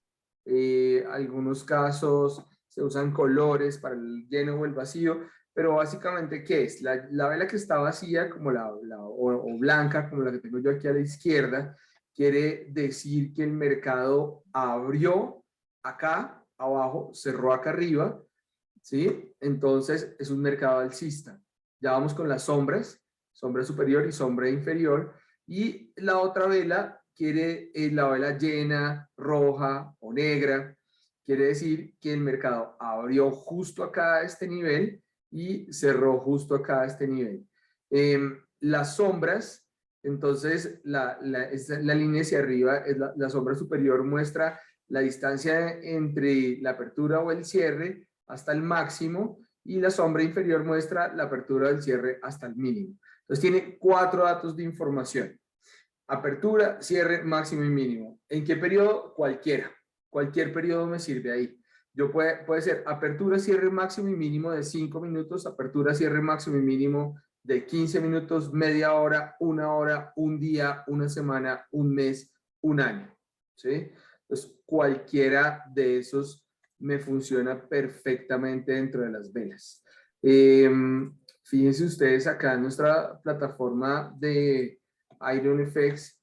Algunos casos se usan colores para el lleno o el vacío, pero básicamente, ¿qué es? La vela que está vacía, como o blanca, como la que tengo yo aquí a la izquierda, quiere decir que el mercado abrió acá abajo, cerró acá arriba, ¿sí? Entonces es un mercado alcista. Ya vamos con las sombras, sombra superior y sombra inferior. Y la otra vela quiere, la vela llena, roja o negra, quiere decir que el mercado abrió justo acá a este nivel y cerró justo acá a este nivel. Las sombras, entonces la línea hacia arriba, es la sombra superior muestra la distancia entre la apertura o el cierre hasta el máximo y la sombra inferior muestra la apertura del cierre hasta el mínimo. Entonces tiene 4 datos de información: apertura, cierre, máximo y mínimo. ¿En qué periodo? Cualquiera. Cualquier periodo me sirve ahí. Puede ser apertura, cierre, máximo y mínimo de 5 minutos, apertura, cierre, máximo y mínimo de 15 minutos, media hora, una hora, un día, una semana, un mes, un año. ¿Sí? Entonces, cualquiera de esos me funciona perfectamente dentro de las velas. Fíjense ustedes acá en nuestra plataforma de Iron Effects,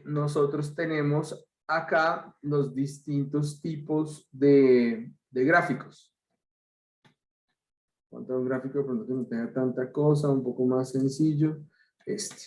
nosotros tenemos acá los distintos tipos de gráficos. Un gráfico de pronto que no tenga tanta cosa, un poco más sencillo, este.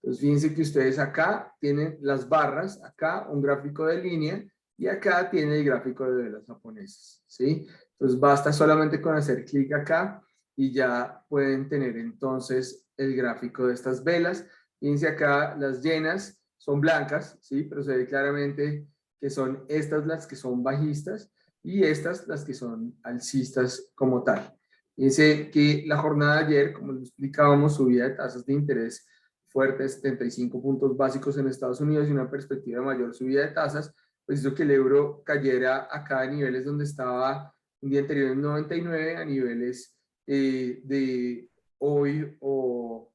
Entonces fíjense que ustedes acá tienen las barras, acá un gráfico de línea y acá tiene el gráfico de velas japonesas, ¿sí? Entonces basta solamente con hacer clic acá y ya pueden tener entonces el gráfico de estas velas. Fíjense acá, las llenas son blancas, ¿sí? Pero se ve claramente que son estas las que son bajistas y estas las que son alcistas como tal. Fíjense que la jornada de ayer, como lo explicábamos, subida de tasas de interés fuertes, 75 puntos básicos en Estados Unidos y una perspectiva de mayor subida de tasas, pues hizo que el euro cayera acá a niveles donde estaba un día anterior en 99, a niveles de hoy o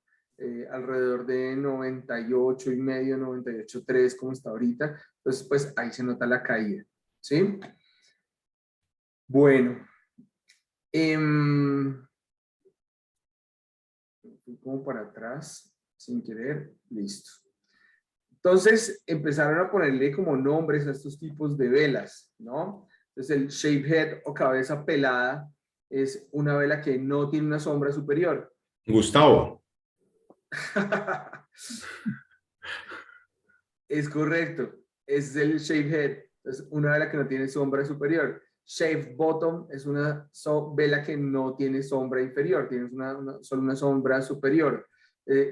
alrededor de 98 y medio, 98.3 como está ahorita. Entonces, pues ahí se nota la caída, ¿sí? Bueno, como para atrás, sin querer, listo. Entonces empezaron a ponerle como nombres a estos tipos de velas, ¿no? Entonces el shape head o cabeza pelada es una vela que no tiene una sombra superior. Gustavo. Es correcto, es el shape head, es una vela que no tiene sombra superior. Shape bottom es una vela que no tiene sombra inferior, tiene solo una sombra superior.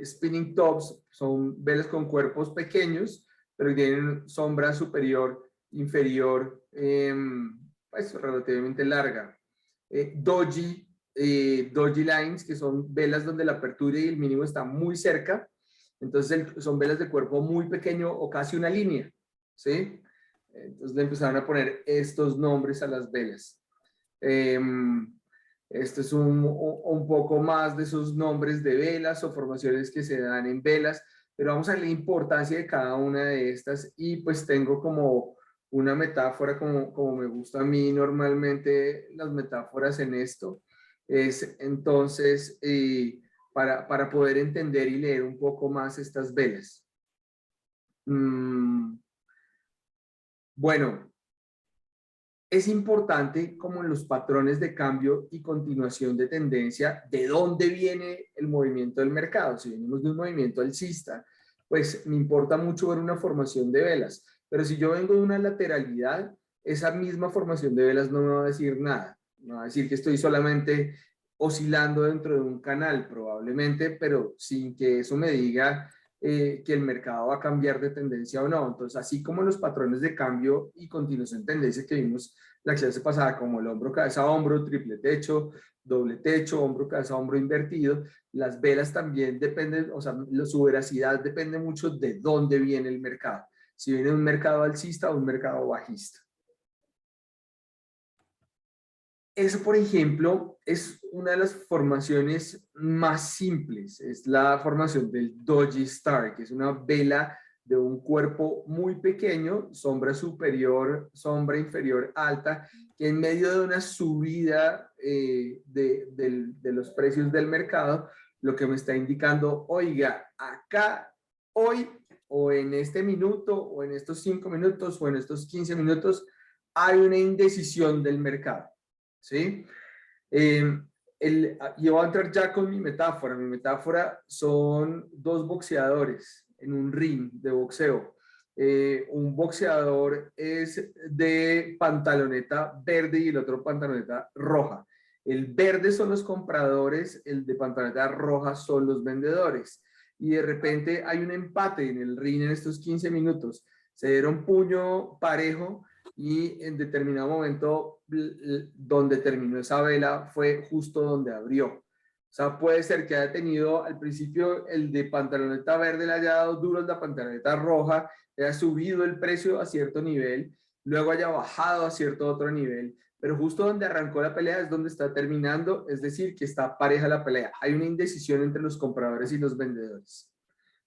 Spinning tops son velas con cuerpos pequeños, pero tienen sombra superior, inferior, pues relativamente larga. Doji doji lines, que son velas donde la apertura y el mínimo están muy cerca. Entonces son velas de cuerpo muy pequeño o casi una línea, ¿sí? Entonces le empezaron a poner estos nombres a las velas. Esto es un poco más de esos nombres de velas o formaciones que se dan en velas, pero vamos a ver la importancia de cada una de estas y pues tengo como una metáfora como me gusta a mí normalmente las metáforas en esto. Es entonces para poder entender y leer un poco más estas velas. Bueno, es importante como en los patrones de cambio y continuación de tendencia, de dónde viene el movimiento del mercado. Si venimos de un movimiento alcista, pues me importa mucho ver una formación de velas. Pero si yo vengo de una lateralidad, esa misma formación de velas no me va a decir nada. Me va a decir que estoy solamente oscilando dentro de un canal, probablemente, pero sin que eso me diga que el mercado va a cambiar de tendencia o no. Entonces, así como los patrones de cambio y continuación de tendencia que vimos la clase pasada, como el hombro, cabeza, hombro, triple techo, doble techo, hombro, cabeza, hombro invertido, las velas también dependen, o sea, su veracidad depende mucho de dónde viene el mercado. Si viene de un mercado alcista o un mercado bajista. Eso, por ejemplo, es una de las formaciones más simples. Es la formación del Doji Star, que es una vela de un cuerpo muy pequeño, sombra superior, sombra inferior alta, que en medio de una subida de los precios del mercado, lo que me está indicando, oiga, acá, hoy, o en este minuto, o en estos 5 minutos, o en estos 15 minutos, hay una indecisión del mercado. ¿Sí? Yo voy a entrar ya con mi metáfora. Mi metáfora son dos boxeadores en un ring de boxeo. Un boxeador es de pantaloneta verde y el otro pantaloneta roja. El verde son los compradores, el de pantaloneta roja son los vendedores. Y de repente hay un empate en el ring en estos 15 minutos. Se dieron puño parejo y en determinado momento donde terminó esa vela fue justo donde abrió. O sea, puede ser que haya tenido al principio el de pantaloneta verde le haya dado duro el de pantaloneta roja, haya subido el precio a cierto nivel, luego haya bajado a cierto otro nivel, pero justo donde arrancó la pelea es donde está terminando, es decir, que está pareja la pelea. Hay una indecisión entre los compradores y los vendedores.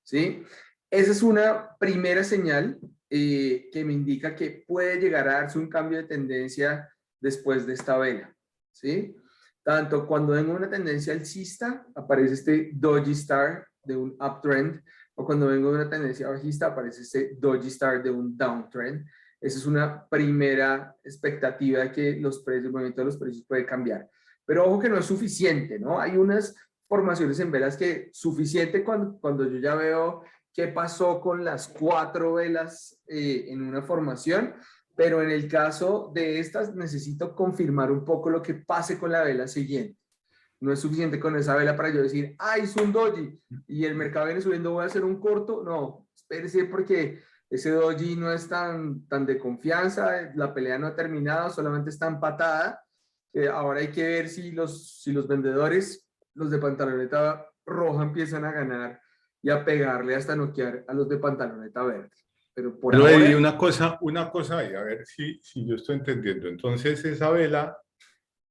¿Sí? Esa es una primera señal que me indica que puede llegar a darse un cambio de tendencia después de esta vela, ¿sí? Tanto cuando venga una tendencia alcista, aparece este Doji Star de un uptrend, o cuando venga una tendencia bajista, aparece este Doji Star de un downtrend. Esa es una primera expectativa de que los precios, el movimiento de los precios puede cambiar. Pero ojo que no es suficiente, ¿no? Hay unas formaciones en velas que suficiente cuando yo ya veo qué pasó con las 4 velas en una formación, pero en el caso de estas necesito confirmar un poco lo que pase con la vela siguiente. No es suficiente con esa vela para yo decir, ah, hizo un doji y el mercado viene subiendo, voy a hacer un corto. No, espérese porque ese doji no es tan de confianza, la pelea no ha terminado, solamente está empatada. Ahora hay que ver si los vendedores, los de pantaloneta roja, empiezan a ganar y a pegarle hasta noquear a los de pantaloneta verde. Pero por Pero ahora... Eddie, una cosa ahí, a ver si yo estoy entendiendo. Entonces, esa vela,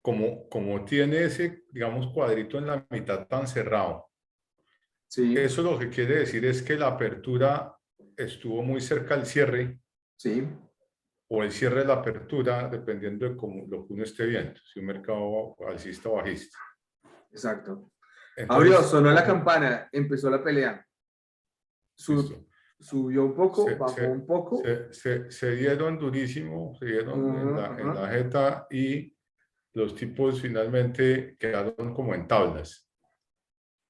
como tiene ese, digamos, cuadrito en la mitad tan cerrado, Sí, eso lo que quiere decir es que la apertura estuvo muy cerca al cierre, sí, o el cierre de la apertura, dependiendo de cómo, lo que uno esté viendo, si un mercado alcista o bajista. exacto. Abrió, Entonces, sonó la campana, empezó la pelea. listo. Subió un poco, bajó un poco. Se dieron durísimo, se dieron en la jeta y los tipos finalmente quedaron como en tablas.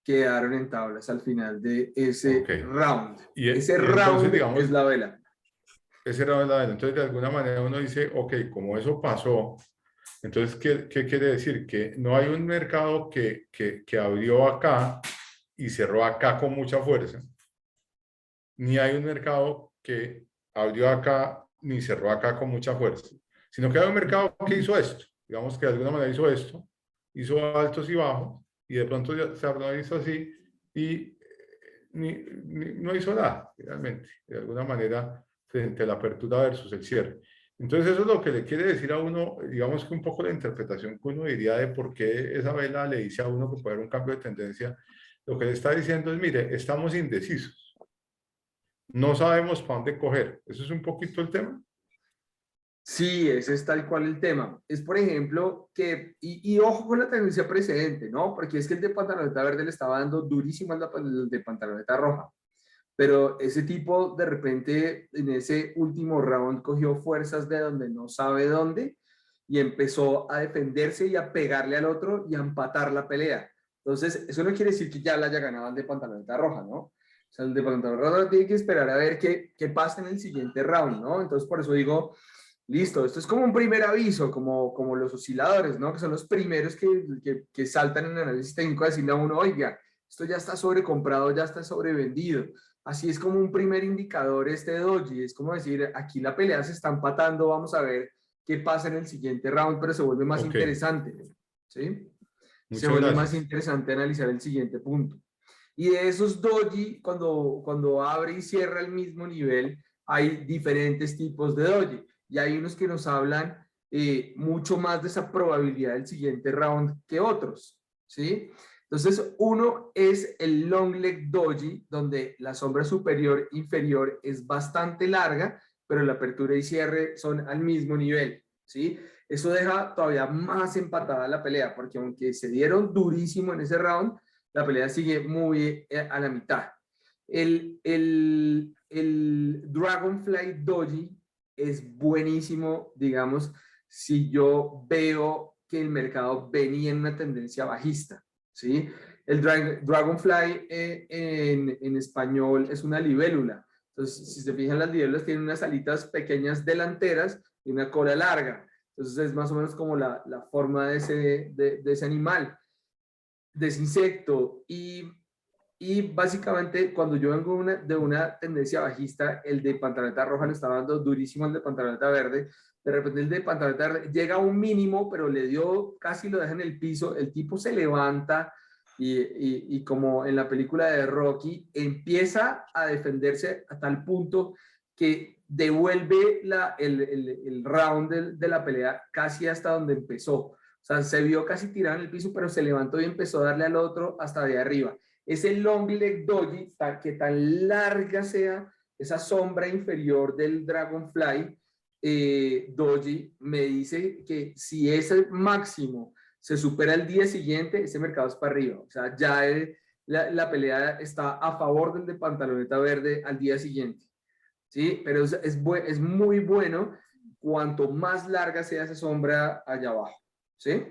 Quedaron en tablas al final de ese Ok. round. Y Ese entonces, round digamos, es la vela. ese era la vela. Entonces, de alguna manera uno dice, ok, como eso pasó, entonces, ¿qué quiere decir? Que no hay un mercado que abrió acá y cerró acá con mucha fuerza, ni hay un mercado que abrió acá ni cerró acá con mucha fuerza, sino que hay un mercado que hizo esto, digamos que de alguna manera hizo esto, hizo altos y bajos, y de pronto ya se hizo así, y no hizo nada, realmente, de alguna manera, frente a la apertura versus el cierre. Entonces eso es lo que le quiere decir a uno, digamos que un poco la interpretación que uno diría de por qué esa vela le dice a uno que puede haber un cambio de tendencia. Lo que le está diciendo es, mire, estamos indecisos, no sabemos para dónde coger. Eso es un poquito el tema. Sí, ese es tal cual el tema. Es, por ejemplo, que, y ojo con la tendencia precedente, ¿no? Porque es que el de pantaloneta verde le estaba dando durísimo al de pantaloneta roja. Pero ese tipo, de repente, en ese último round, cogió fuerzas de donde no sabe dónde y empezó a defenderse y a pegarle al otro y a empatar la pelea. Entonces, eso no quiere decir que ya la haya ganado el de pantaloneta roja, ¿no? O sea, el de pantaloneta roja tiene que esperar a ver qué pasa en el siguiente round, ¿no? Entonces, por eso digo, listo, esto es como un primer aviso, como los osciladores, ¿no? Que son los primeros que saltan en el análisis técnico a decirle a uno, oiga, esto ya está sobrecomprado, ya está sobrevendido. Así es como un primer indicador este doji, es como decir, aquí la pelea se está empatando, vamos a ver qué pasa en el siguiente round, pero se vuelve más interesante, ¿sí? Se Muchas vuelve más gracias. interesante analizar el siguiente punto. Y de esos doji, cuando abre y cierra el mismo nivel, hay diferentes tipos de doji. Y hay unos que nos hablan mucho más de esa probabilidad del siguiente round que otros, ¿sí? Entonces, uno es el long leg doji, donde la sombra superior e inferior es bastante larga, pero la apertura y cierre son al mismo nivel, ¿sí? Eso deja todavía más empatada la pelea, porque aunque se dieron durísimo en ese round, la pelea sigue muy a la mitad. El Dragonfly Doji es buenísimo, digamos, si yo veo que el mercado venía en una tendencia bajista, ¿sí? El Dragonfly en español es una libélula. Entonces, si se fijan, las libélulas tienen unas alitas pequeñas delanteras y una cola larga. Entonces, es más o menos como la forma de ese animal, de ese insecto. Y básicamente, cuando yo vengo de una tendencia bajista, el de pantaloneta roja le estaba dando durísimo al de pantaloneta verde. De repente el de pantaloneta verde llega a un mínimo, pero le dio, casi lo deja en el piso. El tipo se levanta y como en la película de Rocky, empieza a defenderse a tal punto que devuelve el round de la pelea casi hasta donde empezó. O sea, se vio casi tirado en el piso, pero se levantó y empezó a darle al otro hasta de arriba. Ese long leg doji, que tan larga sea esa sombra inferior del Dragonfly doji, me dice que si ese máximo se supera el día siguiente, ese mercado es para arriba. O sea, ya la pelea está a favor del de pantaloneta verde al día siguiente. ¿Sí? Pero es muy bueno cuanto más larga sea esa sombra allá abajo. ¿Sí?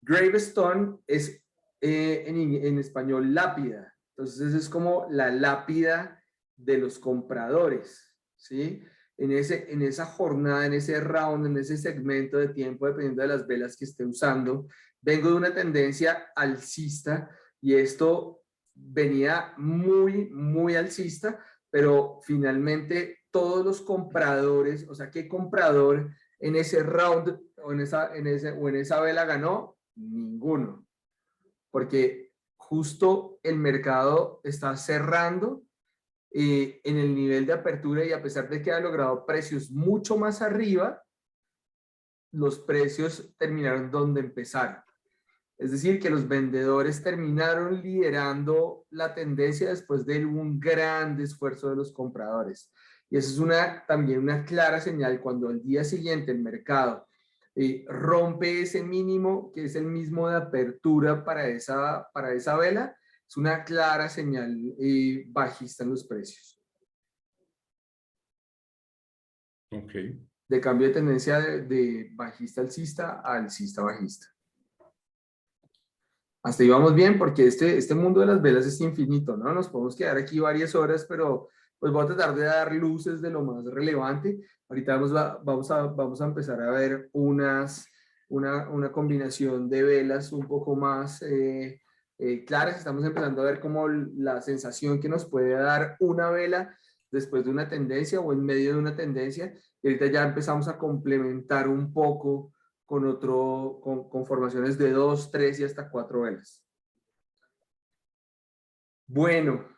Gravestone es en español lápida. Entonces es como la lápida de los compradores, ¿sí? En esa jornada, en ese round, en ese segmento de tiempo, dependiendo de las velas que esté usando, vengo de una tendencia alcista y esto venía muy alcista, pero finalmente todos los compradores, o sea, ¿qué comprador en ese round o en esa vela ganó? Ninguno, porque justo el mercado está cerrando en el nivel de apertura y a pesar de que ha logrado precios mucho más arriba, los precios terminaron donde empezaron. Es decir, que los vendedores terminaron liderando la tendencia después de un gran esfuerzo de los compradores. Y eso es también una clara señal cuando al día siguiente el mercado rompe ese mínimo, que es el mismo de apertura para esa vela, es una clara señal bajista en los precios. Ok. De cambio de tendencia de bajista alcista a alcista bajista. Hasta ahí vamos bien porque este mundo de las velas es infinito, ¿no? Nos podemos quedar aquí varias horas, pero pues voy a tratar de dar luces de lo más relevante. Ahorita vamos a empezar a ver una combinación de velas un poco más claras. Estamos empezando a ver como la sensación que nos puede dar una vela después de una tendencia o en medio de una tendencia. Y ahorita ya empezamos a complementar un poco con formaciones de 2, 3 y hasta 4 velas. Bueno,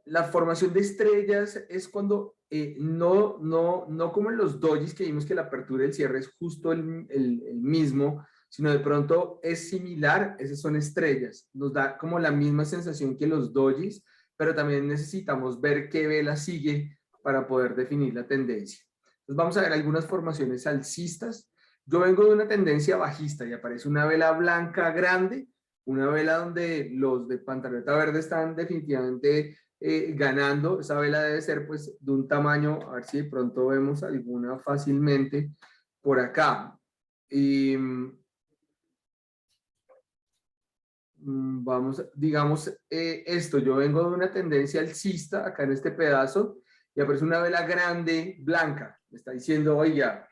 la formación de estrellas es cuando no como en los dojis que vimos que la apertura y el cierre es justo el mismo, sino de pronto es similar, esas son estrellas. Nos da como la misma sensación que los dojis, pero también necesitamos ver qué vela sigue para poder definir la tendencia. Entonces vamos a ver algunas formaciones alcistas. Yo vengo de una tendencia bajista y aparece una vela blanca grande, una vela donde los de pantaleta verde están definitivamente ganando. Esa vela debe ser pues de un tamaño, a ver si de pronto vemos alguna fácilmente por acá. Y vamos, digamos esto, yo vengo de una tendencia alcista acá en este pedazo y aparece una vela grande blanca. Me está diciendo, oiga,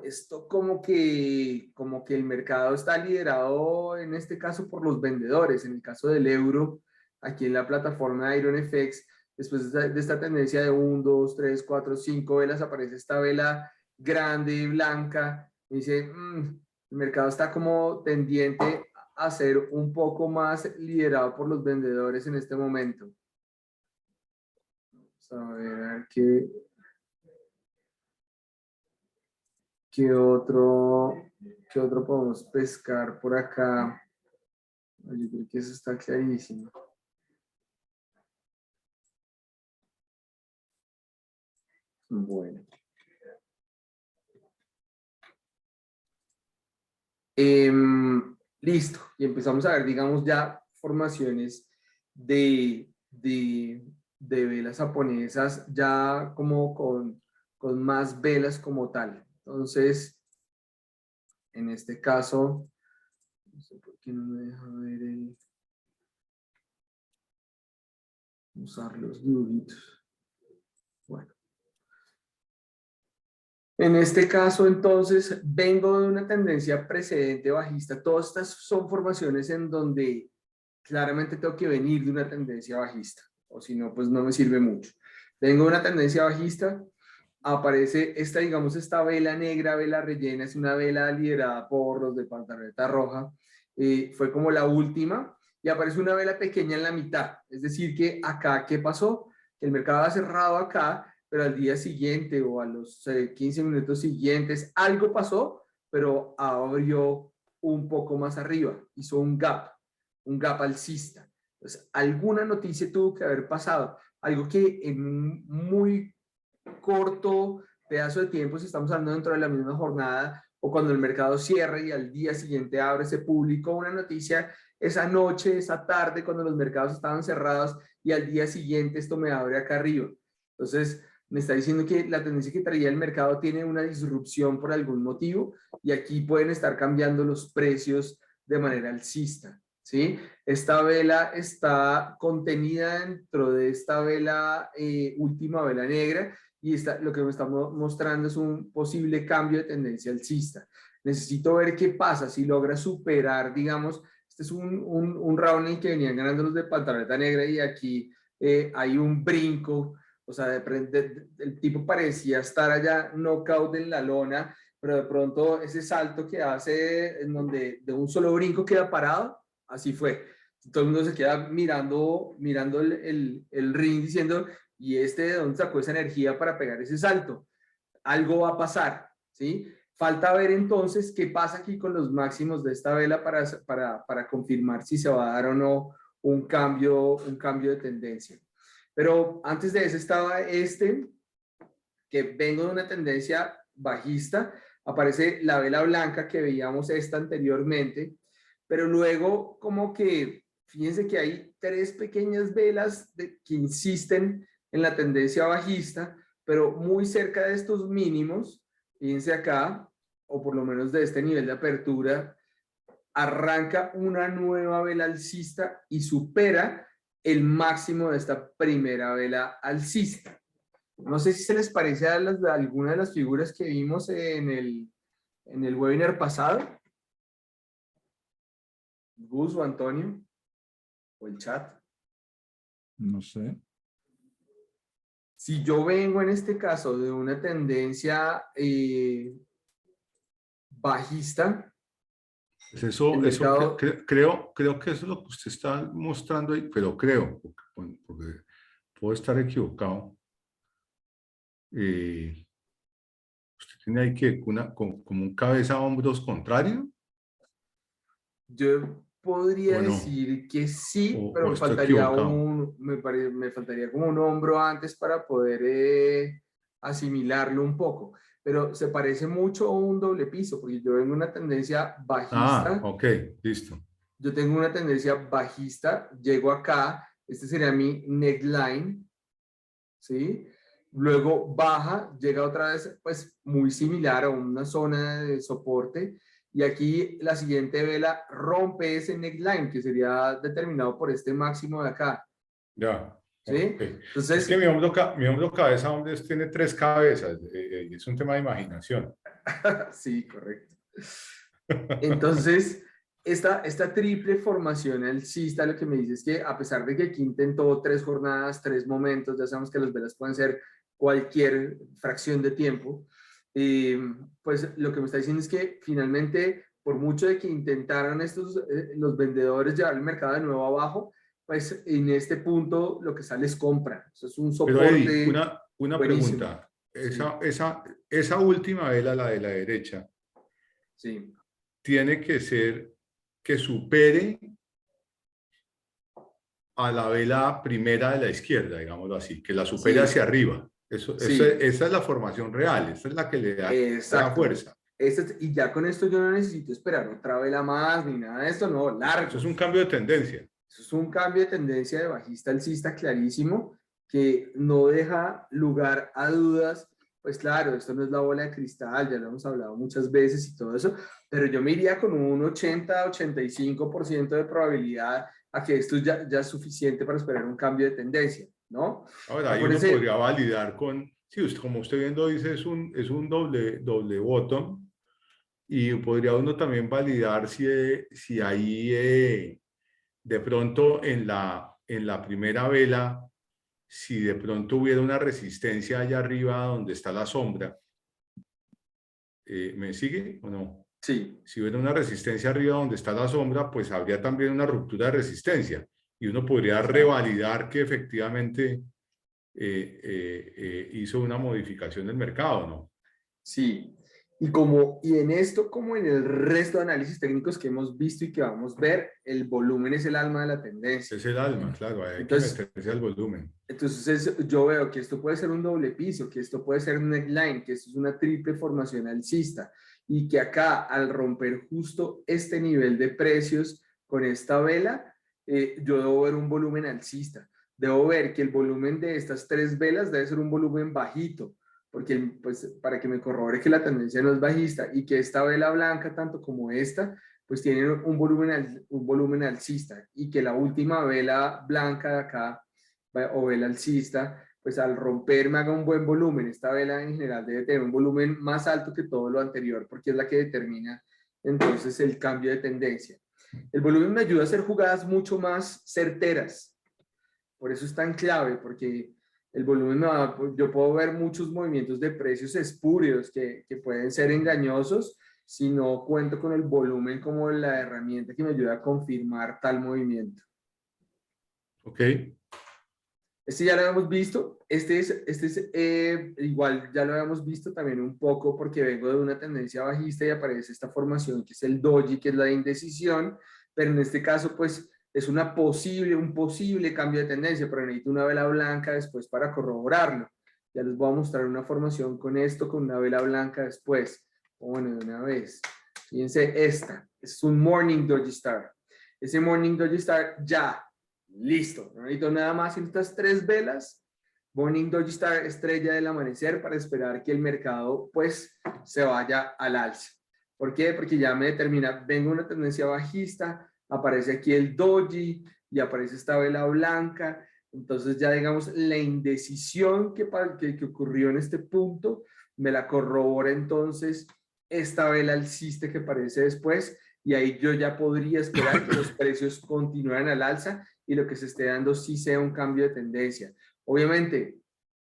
esto como que el mercado está liderado en este caso por los vendedores. En el caso del euro, aquí en la plataforma de IronFX, después de esta tendencia de 1, 2, 3, 4, 5 velas, aparece esta vela grande, blanca. Me dice, el mercado está como tendiente a ser un poco más liderado por los vendedores en este momento. Vamos a ver ¿qué otro podemos pescar por acá? Yo creo que eso está clarísimo. Bueno. Listo. Y empezamos a ver, digamos, ya formaciones de velas japonesas, ya como con más velas como tal. Entonces, en este caso, no sé por qué no me deja ver usar los dibujitos. Bueno. En este caso, entonces, vengo de una tendencia precedente bajista. Todas estas son formaciones en donde claramente tengo que venir de una tendencia bajista, o si no, pues no me sirve mucho. Vengo de una tendencia bajista, aparece esta, digamos, esta vela negra, vela rellena, es una vela liderada por los de pantaleta roja, fue como la última, y aparece una vela pequeña en la mitad, es decir que acá, ¿qué pasó? Que el mercado ha cerrado acá, pero al día siguiente o a los 15 minutos siguientes, algo pasó, pero abrió un poco más arriba, hizo un gap alcista. Entonces, alguna noticia tuvo que haber pasado, algo que en un muy corto pedazo de tiempo, si estamos hablando dentro de la misma jornada, o cuando el mercado cierre y al día siguiente abre, se publicó una noticia esa noche, esa tarde, cuando los mercados estaban cerrados, y al día siguiente esto me abre acá arriba. Entonces, me está diciendo que la tendencia que traía el mercado tiene una disrupción por algún motivo, y aquí pueden estar cambiando los precios de manera alcista, ¿sí? Esta vela está contenida dentro de esta vela, última vela negra, y lo que me está mostrando es un posible cambio de tendencia alcista. Necesito ver qué pasa, si logra superar, digamos, este es un round que venían ganando los de pantaleta negra y aquí hay un brinco, o sea, el tipo parecía estar allá knockout en la lona, pero de pronto ese salto que hace en donde de un solo brinco queda parado, así fue. Todo el mundo se queda mirando el ring diciendo, ¿y de dónde sacó esa energía para pegar ese salto? Algo va a pasar, ¿sí? Falta ver entonces qué pasa aquí con los máximos de esta vela para confirmar si se va a dar o no un cambio de tendencia. Pero antes de eso estaba que vengo de una tendencia bajista, aparece la vela blanca que veíamos esta anteriormente, pero luego como que, fíjense que hay 3 pequeñas velas que insisten en la tendencia bajista, pero muy cerca de estos mínimos, fíjense acá, o por lo menos de este nivel de apertura, arranca una nueva vela alcista y supera el máximo de esta primera vela alcista. No sé si se les parece a alguna de las figuras que vimos en el webinar pasado. Gus o Antonio, o el chat. No sé. Si yo vengo en este caso de una tendencia bajista. Pues eso, El mercado, creo que eso es lo que usted está mostrando ahí, pero creo, porque puedo estar equivocado. ¿Usted tiene ahí que como un cabeza a hombros contrario? yo podría ¿O no? decir que sí, pero O me estoy faltaría equivocado? me faltaría como un hombro antes para poder asimilarlo un poco. Pero se parece mucho a un doble piso, porque yo vengo una tendencia Ah, bajista. ok, listo. Yo tengo una tendencia bajista, llego acá, este sería mi neckline, ¿sí? Luego baja, llega otra vez, pues muy similar a una zona de soporte, y aquí la siguiente vela rompe ese neckline, que sería determinado por este máximo de acá, Ya. ¿sí? Ok. Es que Entonces, mi hombro cabeza hombres tiene tres cabezas. Es un tema de imaginación. sí, correcto. Entonces, esta triple formación alcista lo que me dice es que a pesar de que aquí intentó 3 jornadas, 3 momentos, ya sabemos que las velas pueden ser cualquier fracción de tiempo, pues lo que me está diciendo es que finalmente, por mucho de que intentaron los vendedores llevar el mercado de nuevo abajo, pues en este punto lo que sale es compra. Eso es un Pero Eddie, soporte una buenísimo. pregunta. Sí, Esa última vela, la de la derecha, sí, tiene que ser que supere a la vela primera de la izquierda, digámoslo así, que la supere hacia sí, arriba. sí. Esa es la formación real, esa es la que le da la Exacto. fuerza. Y ya con esto yo no necesito esperar otra vela más ni nada de esto, no, Eso es un largos. cambio de tendencia. Eso es un cambio de tendencia de bajista alcista clarísimo que no deja lugar a dudas. Pues claro, esto no es la bola de cristal, ya lo hemos hablado muchas veces y todo eso, pero yo me iría con un 80-85% de probabilidad a que esto ya es suficiente para esperar un cambio de tendencia, ¿no? Ahora, ahí uno Acuérdense, podría validar con, sí, como usted viendo dice, es un doble bottom, y podría uno también validar si ahí de pronto en la primera vela, si de pronto hubiera una resistencia allá arriba donde está la sombra. ¿Me sigue o no? sí, Si hubiera una resistencia arriba donde está la sombra, pues habría también una ruptura de resistencia y uno podría exacto. revalidar que efectivamente hizo una modificación del mercado, ¿no? Sí, y en esto, como en el resto de análisis técnicos que hemos visto y que vamos a ver, el volumen es el alma de la tendencia. Es el alma, claro, hay que Entonces, meterse al volumen. entonces yo veo que esto puede ser un doble piso, que esto puede ser un neckline, que esto es una triple formación alcista y que acá al romper justo este nivel de precios con esta vela, yo debo ver un volumen alcista. Debo ver que el volumen de estas 3 velas debe ser un volumen bajito, porque pues, para que me corrobore que la tendencia no es bajista y que esta vela blanca, tanto como esta, pues tienen un volumen alcista y que la última vela blanca de acá o vela alcista, pues al romper me haga un buen volumen. Esta vela en general debe tener un volumen más alto que todo lo anterior porque es la que determina entonces el cambio de tendencia. El volumen me ayuda a hacer jugadas mucho más certeras. Por eso es tan clave, porque el volumen yo puedo ver muchos movimientos de precios espurios que pueden ser engañosos si no cuento con el volumen como la herramienta que me ayuda a confirmar tal movimiento. ¿Ok? Este ya lo habíamos visto, este es igual, ya lo habíamos visto también un poco porque vengo de una tendencia bajista y aparece esta formación que es el doji, que es la indecisión, pero en este caso pues es un posible cambio de tendencia, pero necesito una vela blanca después para corroborarlo. Ya les voy a mostrar una formación con esto, con una vela blanca después. Bueno, de una vez. Fíjense esta, es un Morning Doji Star. Ese Morning Doji Star ya listo, no necesito nada más en estas 3 velas. Morning Doji Star, estrella del amanecer, para esperar que el mercado pues se vaya al alza. ¿Por qué? Porque ya me determina, vengo una tendencia bajista, aparece aquí el doji y aparece esta vela blanca. Entonces ya digamos la indecisión que ocurrió en este punto me la corrobora entonces esta vela alcista que aparece después y ahí yo ya podría esperar que los precios continúen al alza y lo que se esté dando sí sea un cambio de tendencia. Obviamente,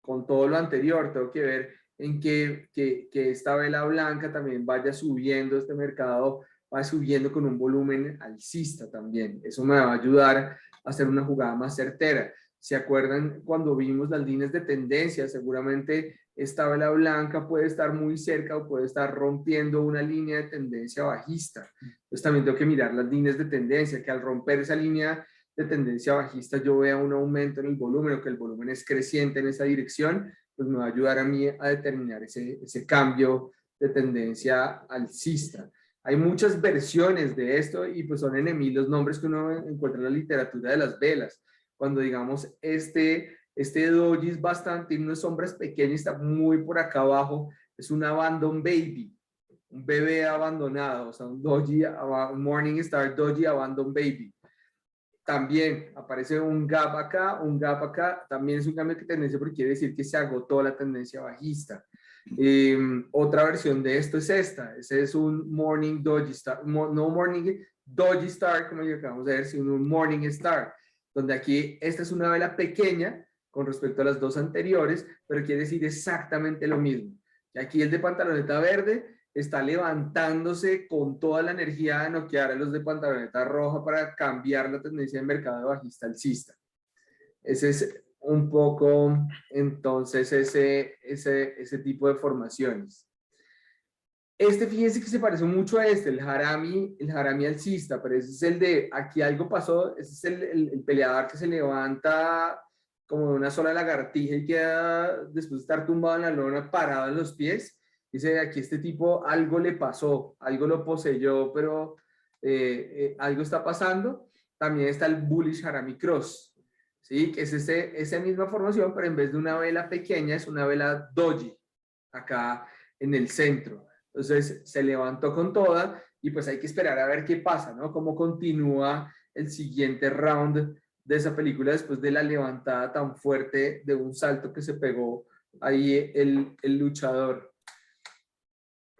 con todo lo anterior, tengo que ver en que esta vela blanca también vaya subiendo, este mercado va subiendo con un volumen alcista también. Eso me va a ayudar a hacer una jugada más certera. ¿Se acuerdan cuando vimos las líneas de tendencia? Seguramente esta vela blanca puede estar muy cerca o puede estar rompiendo una línea de tendencia bajista. Entonces también tengo que mirar las líneas de tendencia, que al romper esa línea de tendencia bajista yo vea un aumento en el volumen o que el volumen es creciente en esa dirección, pues me va a ayudar a mí a determinar ese cambio de tendencia alcista. Hay muchas versiones de esto y pues son enemigos los nombres que uno encuentra en la literatura de las velas. Cuando digamos este doji es bastante, tiene unas sombras pequeñas, está muy por acá abajo, es un abandon baby, un bebé abandonado, o sea, un doji, un morning star doji abandon baby. También aparece un gap acá, también es un cambio de tendencia porque quiere decir que se agotó la tendencia bajista. Otra versión de esto es esta, ese es un morning doji star, no morning doji star como ya acabamos de ver, sino un morning star, donde aquí esta es una vela pequeña con respecto a las dos anteriores, pero quiere decir exactamente lo mismo. Y aquí el de pantaloneta verde está levantándose con toda la energía de noquear a los de pantaloneta roja para cambiar la tendencia de mercado de bajista alcista. Ese es un poco, entonces, ese tipo de formaciones. Fíjense que se parece mucho a el harami alcista, pero ese es el de, aquí algo pasó, ese es el peleador que se levanta como de una sola lagartija y queda, después de estar tumbado en la lona, parado en los pies. Dice, aquí este tipo algo le pasó, algo lo poseyó, pero algo está pasando. También está el bullish harami cross, ¿sí? Que es esa misma formación, pero en vez de una vela pequeña, es una vela doji, acá en el centro. Entonces se levantó con toda y pues hay que esperar a ver qué pasa, ¿no? Cómo continúa el siguiente round de esa película después de la levantada tan fuerte de un salto que se pegó ahí el luchador.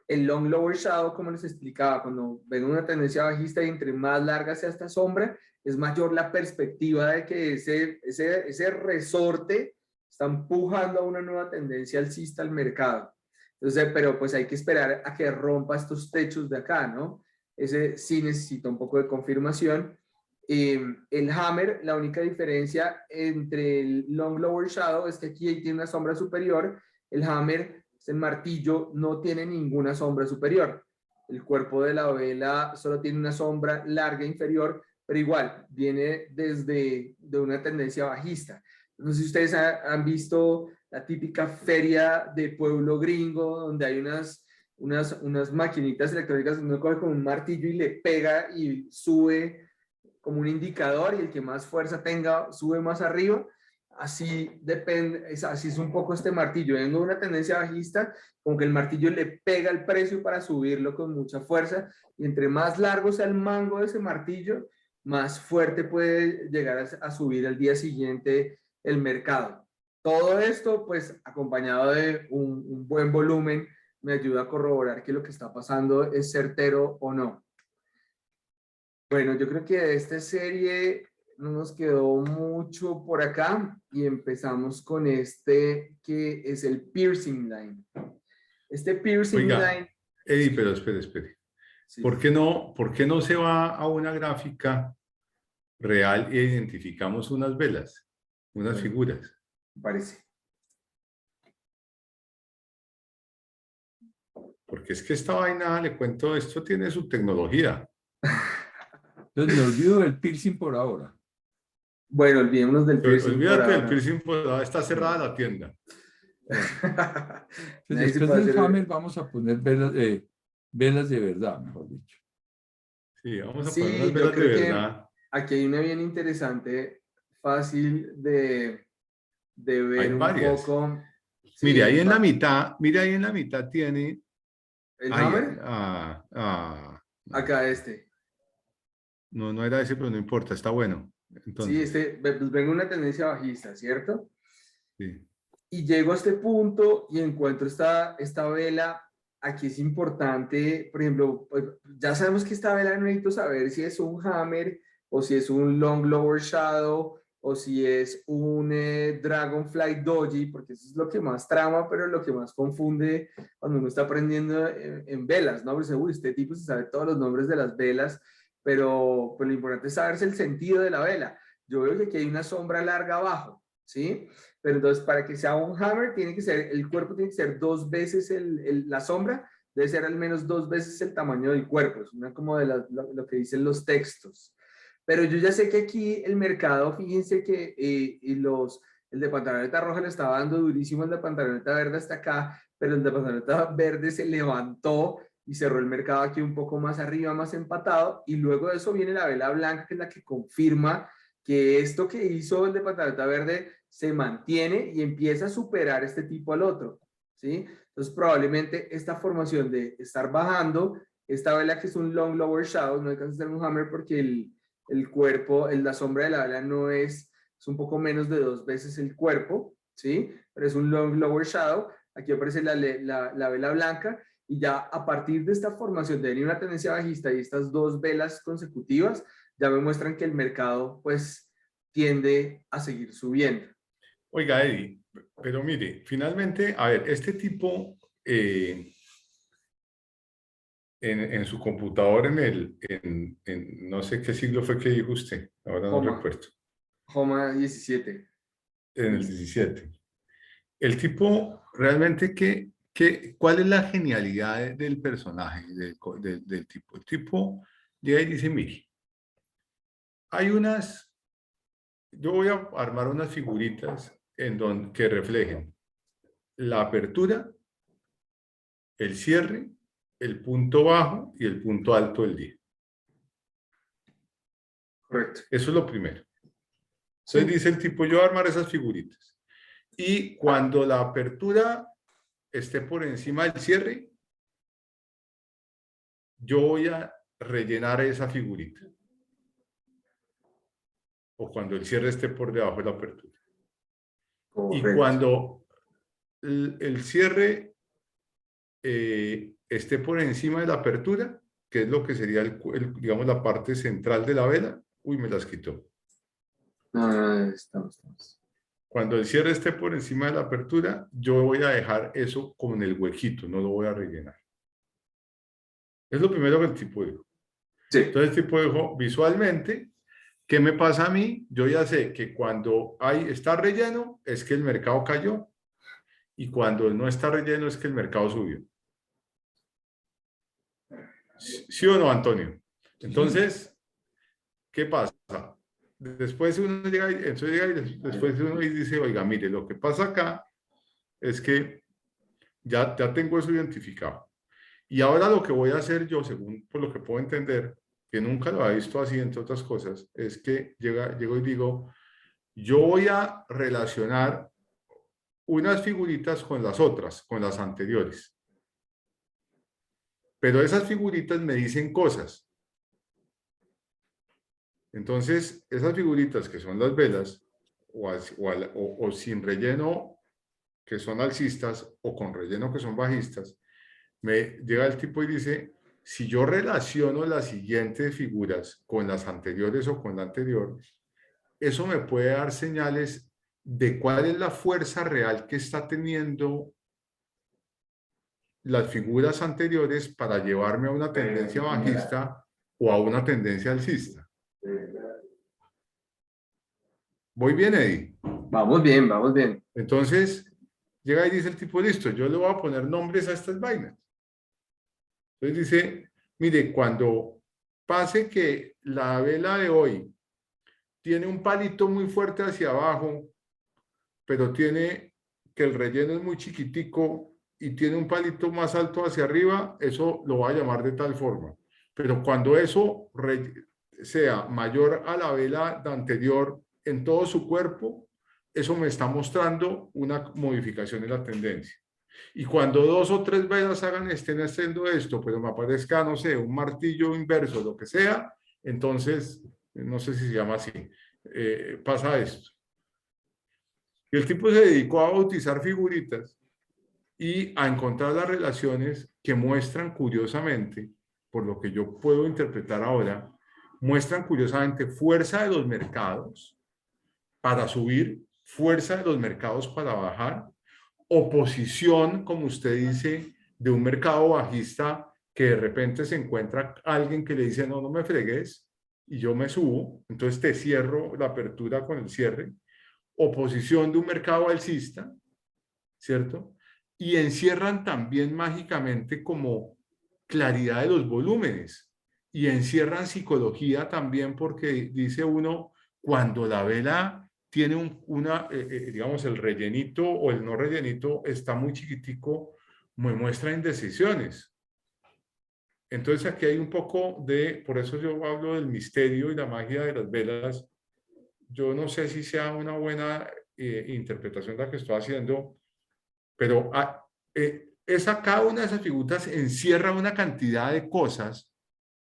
El long lower shadow, como les explicaba, cuando ven una tendencia bajista y entre más larga sea esta sombra, es mayor la perspectiva de que ese resorte está empujando a una nueva tendencia alcista al mercado. Entonces, pero pues hay que esperar a que rompa estos techos de acá, ¿no? Ese sí necesita un poco de confirmación. El hammer, la única diferencia entre el long lower shadow es que aquí tiene una sombra superior. El hammer, el martillo, no tiene ninguna sombra superior. El cuerpo de la vela solo tiene una sombra larga inferior, pero igual viene de una tendencia bajista. No sé si ustedes han visto la típica feria de pueblo gringo, donde hay unas maquinitas electrónicas donde uno coge con un martillo y le pega y sube como un indicador, y el que más fuerza tenga sube más arriba. Así depende, así es un poco este martillo. Vengo de una tendencia bajista, como que el martillo le pega el precio para subirlo con mucha fuerza, y entre más largo sea el mango de ese martillo, más fuerte puede llegar a subir al día siguiente el mercado. Todo esto, pues, acompañado de un buen volumen, me ayuda a corroborar que lo que está pasando es certero o no. Bueno, yo creo que de esta serie no nos quedó mucho por acá y empezamos con que es el piercing line. Este piercing line... Eddie, pero espere. Sí. ¿Por qué no se va a una gráfica real e identificamos unas velas, unas figuras? Me parece. Porque es que esta vaina, le cuento, esto tiene su tecnología. Entonces me olvido del piercing por ahora. Bueno, olvidémonos del piercing. Olvídate del piercing, está cerrada la tienda. Entonces, después del hammer vamos a poner velas de verdad, mejor dicho. Sí, vamos a poner unas velas de verdad. Aquí hay una bien interesante, fácil de ver. Hay varias. poco. Sí, mire, ahí en la mitad tiene... ¿El hammer? Acá No era ese, pero no importa, está bueno. Entonces, sí, pues vengo una tendencia bajista, ¿cierto? Sí. Y llego a este punto y encuentro esta vela. Aquí es importante, por ejemplo, pues ya sabemos que esta vela, no necesito saber si es un hammer o si es un long lower shadow o si es un Dragonfly Doji, porque eso es lo que más trama, pero lo que más confunde cuando uno está aprendiendo en velas, ¿no? Porque dice, uy, este tipo se sabe todos los nombres de las velas, pero pues, lo importante es saberse el sentido de la vela. Yo veo que aquí hay una sombra larga abajo, ¿sí? Pero entonces, para que sea un hammer, tiene que ser, el cuerpo tiene que ser 2 veces la sombra, debe ser al menos 2 veces el tamaño del cuerpo. Es una como de lo que dicen los textos. Pero yo ya sé que aquí el mercado, fíjense que el de pantaloneta roja le estaba dando durísimo, el de pantaloneta verde hasta acá, pero el de pantaloneta verde se levantó y cerró el mercado aquí un poco más arriba, más empatado, y luego de eso viene la vela blanca, que es la que confirma que esto que hizo el de pantaloneta verde se mantiene y empieza a superar este tipo al otro, ¿sí? Entonces probablemente esta formación de estar bajando, esta vela que es un long lower shadow, no alcanza a ser un hammer porque el cuerpo, la sombra de la vela no es un poco menos de 2 veces el cuerpo, ¿sí? Pero es un long lower shadow, aquí aparece la vela blanca, y ya a partir de esta formación de venir una tendencia bajista y estas 2 velas consecutivas, ya me muestran que el mercado pues tiende a seguir subiendo. Oiga, Eddie, pero mire, finalmente, a ver, este tipo en su computador, no sé qué siglo fue que dijo usted, ahora no recuerdo. Homa 17. En el 17. El tipo, realmente, ¿cuál es la genialidad del personaje, del tipo? El tipo llega y dice, mire, yo voy a armar unas figuritas que reflejen la apertura, el cierre, el punto bajo y el punto alto del día. Correcto. Eso es lo primero. Entonces dice el tipo, yo voy a armar esas figuritas. Y cuando la apertura esté por encima del cierre, yo voy a rellenar esa figurita. O cuando el cierre esté por debajo de la apertura. Correcto. Y cuando el cierre esté por encima de la apertura, que es lo que sería, digamos, la parte central de la vela, uy, me las quitó. Estamos. Cuando el cierre esté por encima de la apertura, yo voy a dejar eso como en el huequito, no lo voy a rellenar. Es lo primero que el tipo dijo. Sí. Entonces el tipo dijo, visualmente, ¿qué me pasa a mí? Yo ya sé que cuando está relleno es que el mercado cayó y cuando no está relleno es que el mercado subió. ¿Sí o no, Antonio? Entonces, ¿qué pasa? Después uno llega y dice, oiga, mire, lo que pasa acá es que ya tengo eso identificado. Y ahora lo que voy a hacer yo, según por lo que puedo entender, que nunca lo he visto así, entre otras cosas, es que llego y digo, yo voy a relacionar unas figuritas con las otras, con las anteriores. Pero esas figuritas me dicen cosas. Entonces, esas figuritas que son las velas, o sin relleno, que son alcistas, o con relleno, que son bajistas, me llega el tipo y dice, si yo relaciono las siguientes figuras con las anteriores o con la anterior, eso me puede dar señales de cuál es la fuerza real que está teniendo las figuras anteriores para llevarme a una tendencia bajista o a una tendencia alcista. ¿Voy bien, Eddie? Vamos bien, vamos bien. Entonces, llega y dice el tipo, listo, yo le voy a poner nombres a estas vainas. Entonces dice, mire, cuando pase que la vela de hoy tiene un palito muy fuerte hacia abajo, pero tiene que el relleno es muy chiquitico y tiene un palito más alto hacia arriba, eso lo va a llamar de tal forma. Pero cuando eso sea mayor a la vela anterior en todo su cuerpo, eso me está mostrando una modificación en la tendencia. Y cuando 2 o 3 velas estén haciendo esto, pero me aparezca, no sé, un martillo inverso, lo que sea, entonces, no sé si se llama así, pasa esto. Y el tipo se dedicó a bautizar figuritas y a encontrar las relaciones que muestran curiosamente, por lo que yo puedo interpretar ahora, muestran curiosamente fuerza de los mercados para subir, fuerza de los mercados para bajar, oposición, como usted dice, de un mercado bajista que de repente se encuentra alguien que le dice, no, no me fregues, y yo me subo, entonces te cierro la apertura con el cierre, oposición de un mercado alcista, ¿cierto? Y encierran también mágicamente como claridad de los volúmenes y encierran psicología también porque dice uno, cuando la vela tiene digamos, el rellenito o el no rellenito está muy chiquitico, me muestra indecisiones. Entonces aquí hay un poco de, por eso yo hablo del misterio y la magia de las velas. Yo no sé si sea una buena interpretación la que estoy haciendo, pero cada una de esas figuras encierra una cantidad de cosas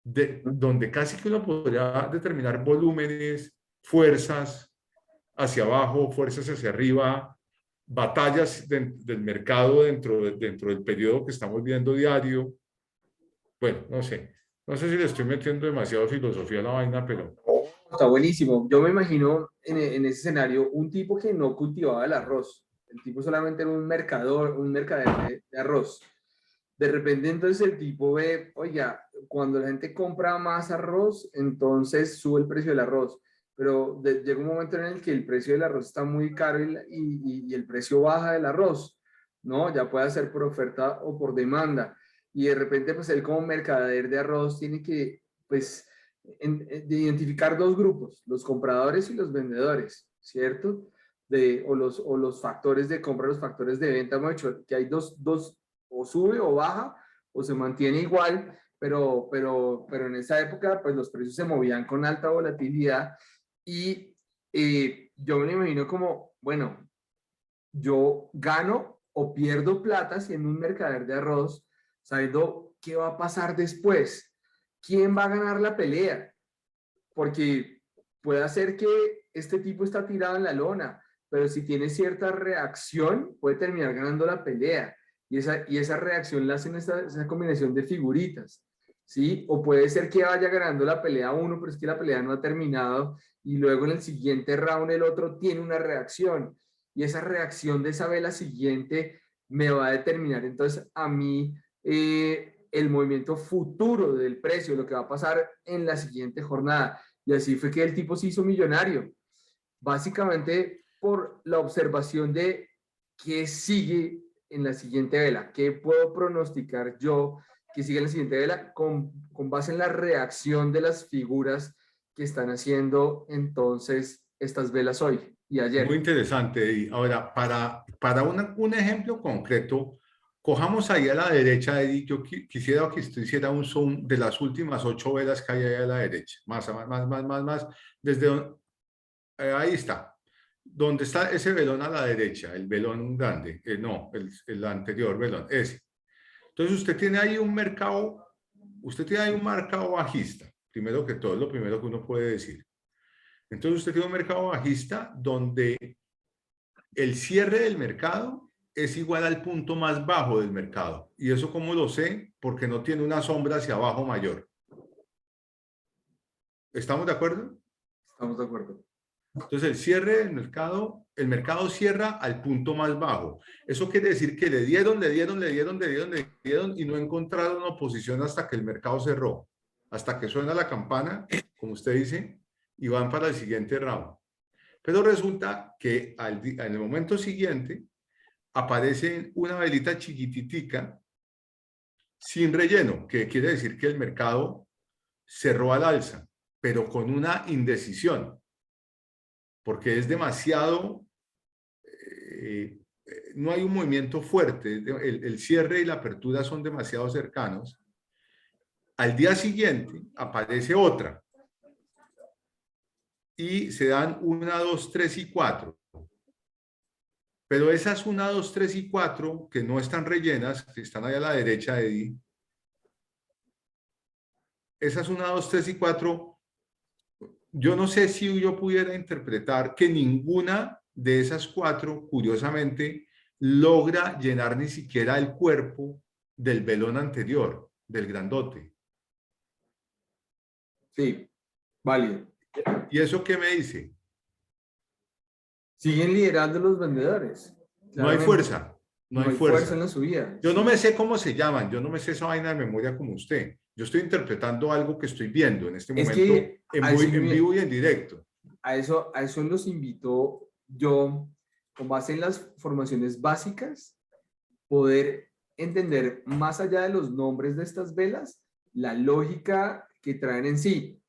donde casi que uno podría determinar volúmenes, fuerzas hacia abajo, fuerzas hacia arriba, batallas del mercado dentro del periodo que estamos viendo diario. Bueno, no sé. No sé si le estoy metiendo demasiado filosofía a la vaina, pero Está buenísimo. Yo me imagino en ese escenario un tipo que no cultivaba el arroz. El tipo solamente era un mercador, un mercader de arroz. De repente entonces el tipo ve, oiga, cuando la gente compra más arroz, entonces sube el precio del arroz. Pero llega un momento en el que el precio del arroz está muy caro y el precio baja del arroz, ¿no? Ya puede ser por oferta o por demanda. Y de repente, pues él como mercader de arroz tiene que, pues, de identificar dos grupos, los compradores y los vendedores, ¿cierto? O los factores de compra, los factores de venta, hemos dicho que hay dos, o sube o baja, o se mantiene igual, pero en esa época, pues los precios se movían con alta volatilidad y yo me imagino como, bueno, yo gano o pierdo plata siendo un mercader de arroz, sabiendo qué va a pasar después, quién va a ganar la pelea, porque puede ser que este tipo está tirado en la lona, pero si tiene cierta reacción, puede terminar ganando la pelea. Y esa reacción la hacen esa combinación de figuritas, ¿sí? O puede ser que vaya ganando la pelea uno, pero es que la pelea no ha terminado y luego en el siguiente round el otro tiene una reacción. Y esa reacción de esa vela siguiente me va a determinar entonces a mí el movimiento futuro del precio, lo que va a pasar en la siguiente jornada. Y así fue que el tipo se hizo millonario, básicamente por la observación de qué sigue en la siguiente vela, qué puedo pronosticar yo que sigue en la siguiente vela con base en la reacción de las figuras que están haciendo entonces estas velas hoy y muy ayer. interesante, Eddie. Ahora, para un ejemplo concreto, cojamos ahí a la derecha, Eddie. Yo quisiera que usted hiciera un zoom de las últimas 8 velas que hay ahí a la derecha. Más. Desde ahí está. ¿Dónde está ese velón a la derecha? El velón grande. No, el anterior velón, ese. Entonces usted tiene ahí un mercado bajista, primero que todo, es lo primero que uno puede decir. Entonces usted tiene un mercado bajista donde el cierre del mercado es igual al punto más bajo del mercado. ¿Y eso cómo lo sé? Porque no tiene una sombra hacia abajo mayor. ¿Estamos de acuerdo? Estamos de acuerdo. Entonces el cierre del mercado, el mercado cierra al punto más bajo. Eso quiere decir que le dieron y no encontraron oposición hasta que el mercado cerró, hasta que suena la campana, como usted dice, y van para el siguiente round. Pero resulta que en el momento siguiente aparece una velita chiquititica sin relleno, que quiere decir que el mercado cerró al alza, pero con una indecisión, porque es demasiado, no hay un movimiento fuerte, el cierre y la apertura son demasiado cercanos. Al día siguiente aparece otra y se dan 1, 2, 3 y 4. Pero esas 1, 2, 3 y 4 que no están rellenas, que están ahí a la derecha, Eddie, esas 1, 2, 3 y 4, yo no sé si yo pudiera interpretar que ninguna de esas 4, curiosamente, logra llenar ni siquiera el cuerpo del velón anterior, del grandote. Sí, válido. ¿Y eso qué me dice? Siguen liderando los vendedores. No hay Claramente. fuerza, no No hay hay fuerza en fuerza. la subida. Yo no Sí. me sé cómo se llaman, yo no me sé esa vaina de memoria como usted. Yo estoy interpretando algo que estoy viendo en este Es momento que a eso, en vivo y en directo. a eso los invito yo, con base en las formaciones básicas, poder entender más allá de los nombres de estas velas, la lógica que traen en sí.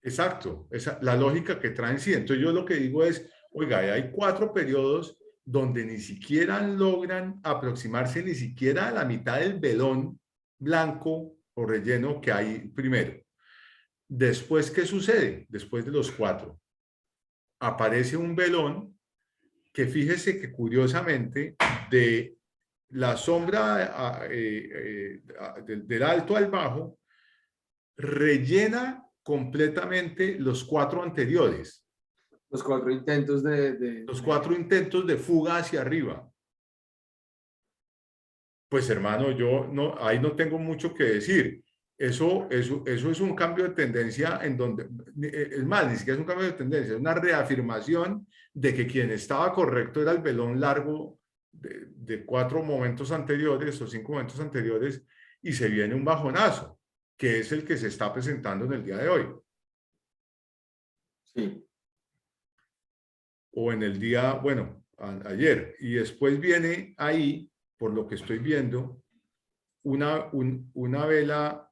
Exacto, la lógica que traen sí. Entonces yo lo que digo es, oiga, hay 4 periodos donde ni siquiera logran aproximarse ni siquiera a la mitad del velón blanco o relleno que hay primero. Después, ¿qué sucede? Después de los 4, aparece un velón que fíjese que curiosamente de la sombra del alto al bajo rellena completamente los 4 anteriores. Los 4 intentos Los 4 intentos de fuga hacia arriba. Pues hermano, yo no, ahí no tengo mucho que decir. Eso es un cambio de tendencia en donde, es más, ni siquiera es un cambio de tendencia, es una reafirmación de que quien estaba correcto era el velón largo de 4 momentos anteriores o 5 momentos anteriores y se viene un bajonazo, que es el que se está presentando en el día de hoy. Sí. O en el día, bueno, ayer. Y después viene ahí, por lo que estoy viendo, una vela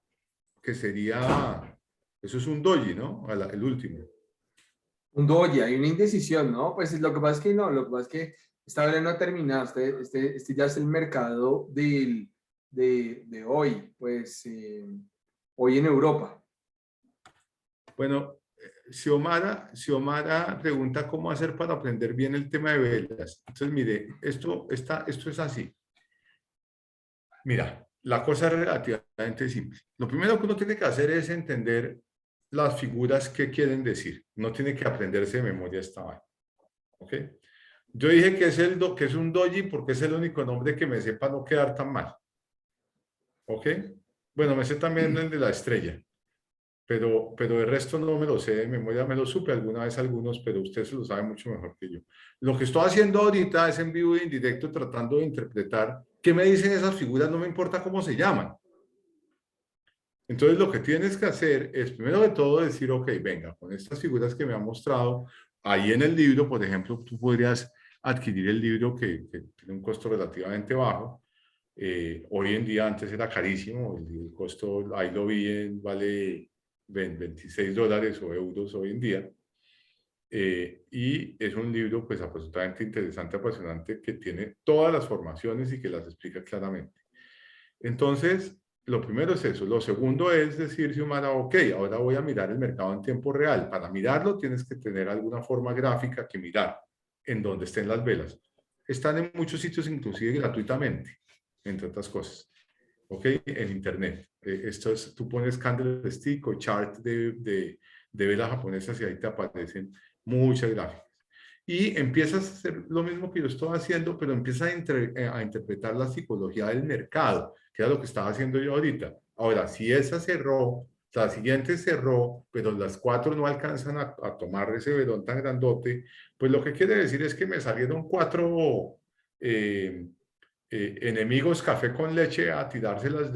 que sería, eso es un doji, ¿no? El último. Un doji, hay una indecisión, ¿no? Pues lo que pasa es que no, lo que pasa es que esta vela no ha terminado, este ya es el mercado de hoy, pues hoy en Europa. Bueno, Xiomara pregunta cómo hacer para aprender bien el tema de velas. Entonces, mire, esto es así. Mira, la cosa es relativamente simple. Lo primero que uno tiene que hacer es entender las figuras que quieren decir. No tiene que aprenderse de memoria esta vaina. ¿Ok? Yo dije que que es un doji porque es el único nombre que me sepa no quedar tan mal. ¿Ok? Bueno, me sé también el de la estrella. Pero el resto no me lo sé de memoria, me lo supe alguna vez algunos, pero usted se lo sabe mucho mejor que yo. Lo que estoy haciendo ahorita es en vivo y en directo tratando de interpretar qué me dicen esas figuras, no me importa cómo se llaman. Entonces lo que tienes que hacer es primero de todo decir, ok, venga, con estas figuras que me han mostrado, ahí en el libro, por ejemplo, tú podrías adquirir el libro que tiene un costo relativamente bajo. Hoy en día, antes era carísimo, el costo, ahí lo vi, vale $26 o euros hoy en día. Y es un libro pues absolutamente interesante, apasionante, que tiene todas las formaciones y que las explica claramente. Entonces, lo primero es eso. Lo segundo es decir, Xiomara, ok, ahora voy a mirar el mercado en tiempo real. Para mirarlo tienes que tener alguna forma gráfica que mirar en donde estén las velas. Están en muchos sitios, inclusive gratuitamente, entre otras cosas. ¿Ok? En Internet. Esto es, tú pones candlestick o chart de velas japonesas y ahí te aparecen muchas gráficas. Y empiezas a hacer lo mismo que yo estoy haciendo, pero empiezas a interpretar la psicología del mercado, que era lo que estaba haciendo yo ahorita. Ahora, si esa cerró, la siguiente cerró, pero las 4 no alcanzan a tomar ese velón tan grandote, pues lo que quiere decir es que me salieron 4 enemigos café con leche a tirárselas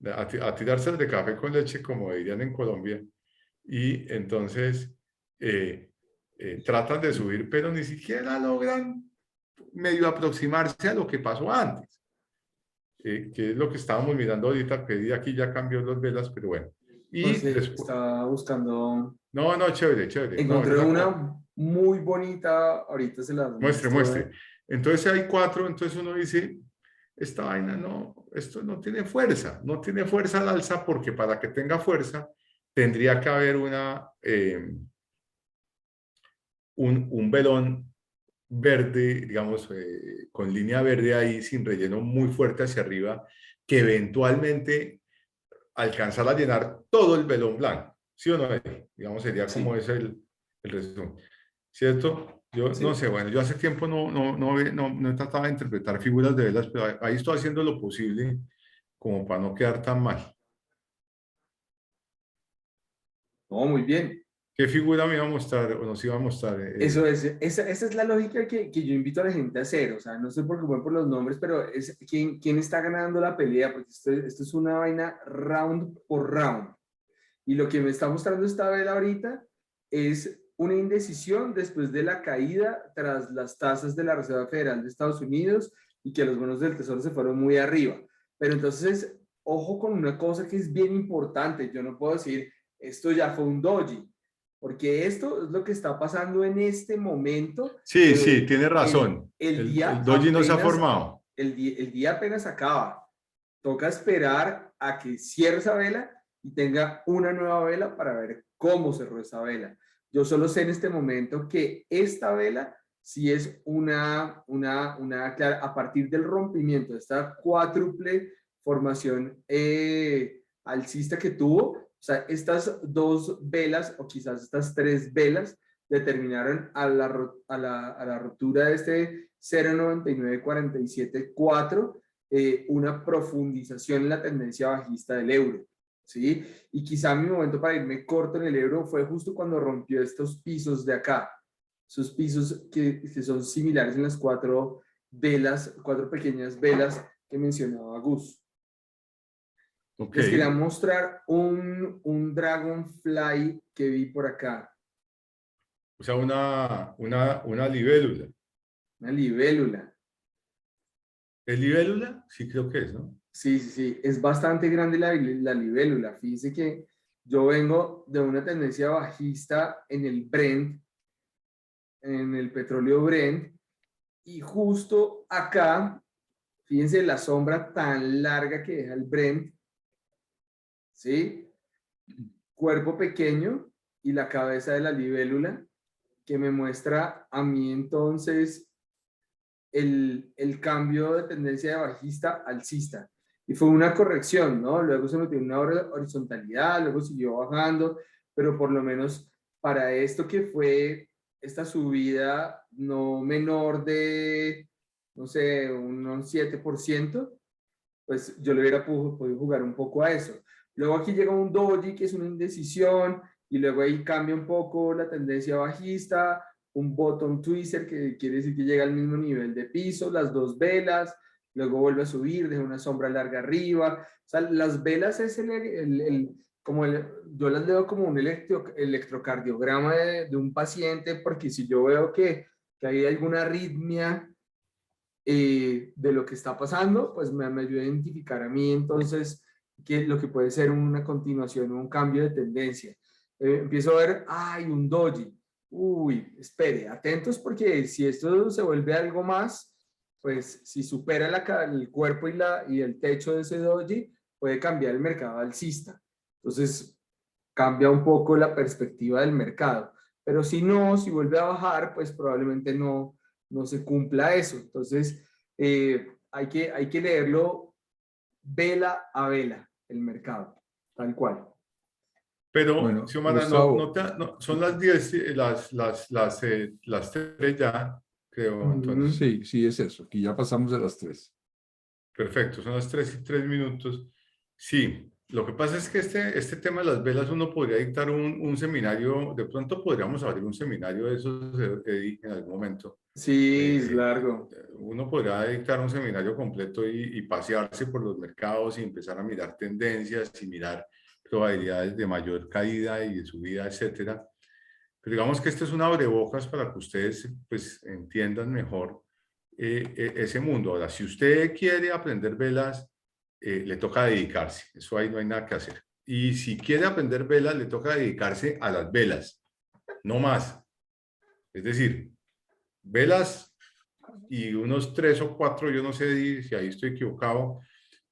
a tirárselas de café con leche, como dirían en Colombia. Y entonces tratan de subir, pero ni siquiera logran medio aproximarse a lo que pasó antes, que es lo que estábamos mirando ahorita, que aquí ya cambió las velas, pero bueno. No Y sé, después, estaba buscando. no, chévere, chévere. No, Encontré una muy bonita, ahorita se la muestro. muestre. Entonces hay 4, entonces uno dice, esta vaina no, esto no tiene fuerza al alza porque para que tenga fuerza tendría que haber un velón verde, digamos, con línea verde ahí sin relleno muy fuerte hacia arriba, que eventualmente alcanzara a llenar todo el velón blanco, ¿sí o no? Digamos, sería como Sí, ese el resumen, ¿cierto? Yo no sí. sé, bueno, yo hace tiempo no he tratado de interpretar figuras de velas, pero ahí estoy haciendo lo posible como para no quedar tan mal. No, muy bien. ¿Qué figura me iba a mostrar o nos iba a mostrar? Eso es, esa es la lógica que yo invito a la gente a hacer. O sea, no sé por qué voy por los nombres, pero es quién está ganando la pelea, porque esto es una vaina round por round. Y lo que me está mostrando esta vela ahorita es una indecisión después de la caída tras las tasas de la Reserva Federal de Estados Unidos y que los bonos del Tesoro se fueron muy arriba. Pero entonces, ojo con una cosa que es bien importante. Yo no puedo decir, esto ya fue un doji, porque esto es lo que está pasando en este momento, Sí, pero sí, tiene razón. el día El doji no se ha apenas, formado. el día apenas acaba. Toca esperar a que cierre esa vela y tenga una nueva vela para ver cómo cerró esa vela. Yo solo sé en este momento que esta vela sí es a partir del rompimiento de esta cuádruple formación alcista que tuvo, o sea, estas dos velas o quizás estas tres velas determinaron a la ruptura de este 0,99474 una profundización en la tendencia bajista del euro, ¿sí? Y quizá mi momento para irme corto en el euro fue justo cuando rompió estos pisos de acá, esos pisos que son similares en las cuatro velas, cuatro pequeñas velas que mencionaba Gus. Ok. Les quería mostrar un dragonfly que vi por acá. O sea, una libélula. Una libélula. ¿Es libélula? Sí, creo que es, ¿no? Sí, sí, sí, es bastante grande la libélula. Fíjense que yo vengo de una tendencia bajista en el Brent, en el petróleo Brent, y justo acá, fíjense la sombra tan larga que deja el Brent, ¿sí? Cuerpo pequeño y la cabeza de la libélula, que me muestra a mí entonces el cambio de tendencia de bajista alcista. Y fue una corrección, ¿no? Luego se metió en una horizontalidad, luego siguió bajando, pero por lo menos para esto que fue esta subida no menor de, no sé, un 7%, pues yo le hubiera podido jugar un poco a eso. Luego aquí llega un doji, que es una indecisión, y luego ahí cambia un poco la tendencia bajista, un bottom twister, que quiere decir que llega al mismo nivel de piso, las dos velas, luego vuelve a subir, deja una sombra larga arriba. O sea, las velas es yo las leo como un electrocardiograma de un paciente, porque si yo veo que hay alguna arritmia de lo que está pasando, pues me ayuda a identificar a mí entonces lo que puede ser una continuación o un cambio de tendencia. Empiezo a ver, hay un doji. Uy, espere, atentos porque si esto se vuelve algo más, pues si supera el cuerpo y el techo de ese doji, puede cambiar el mercado alcista. Entonces, cambia un poco la perspectiva del mercado. Pero si no, si vuelve a bajar, pues probablemente no se cumpla eso. Entonces, hay que leerlo vela a vela, el mercado, tal cual. Pero, Bueno, Xiomara, Gustavo, son las 10, las 3 ya, creo, Antonio. sí, sí es eso, que ya pasamos de las 3. Perfecto, son las 3 y 3 minutos. Sí, lo que pasa es que este tema de las velas uno podría dictar un seminario, de pronto podríamos abrir un seminario de esos, Eddie, en algún momento. Sí, es largo. Uno podrá dictar un seminario completo y pasearse por los mercados y empezar a mirar tendencias y mirar probabilidades de mayor caída y de subida, etcétera. Pero digamos que esto es un abrebocas para que ustedes pues entiendan mejor ese mundo. Ahora, si usted quiere aprender velas, le toca dedicarse. Eso ahí no hay nada que hacer. Y si quiere aprender velas, le toca dedicarse a las velas, no más. Es decir, velas y unos 3 o 4, yo no sé si ahí estoy equivocado,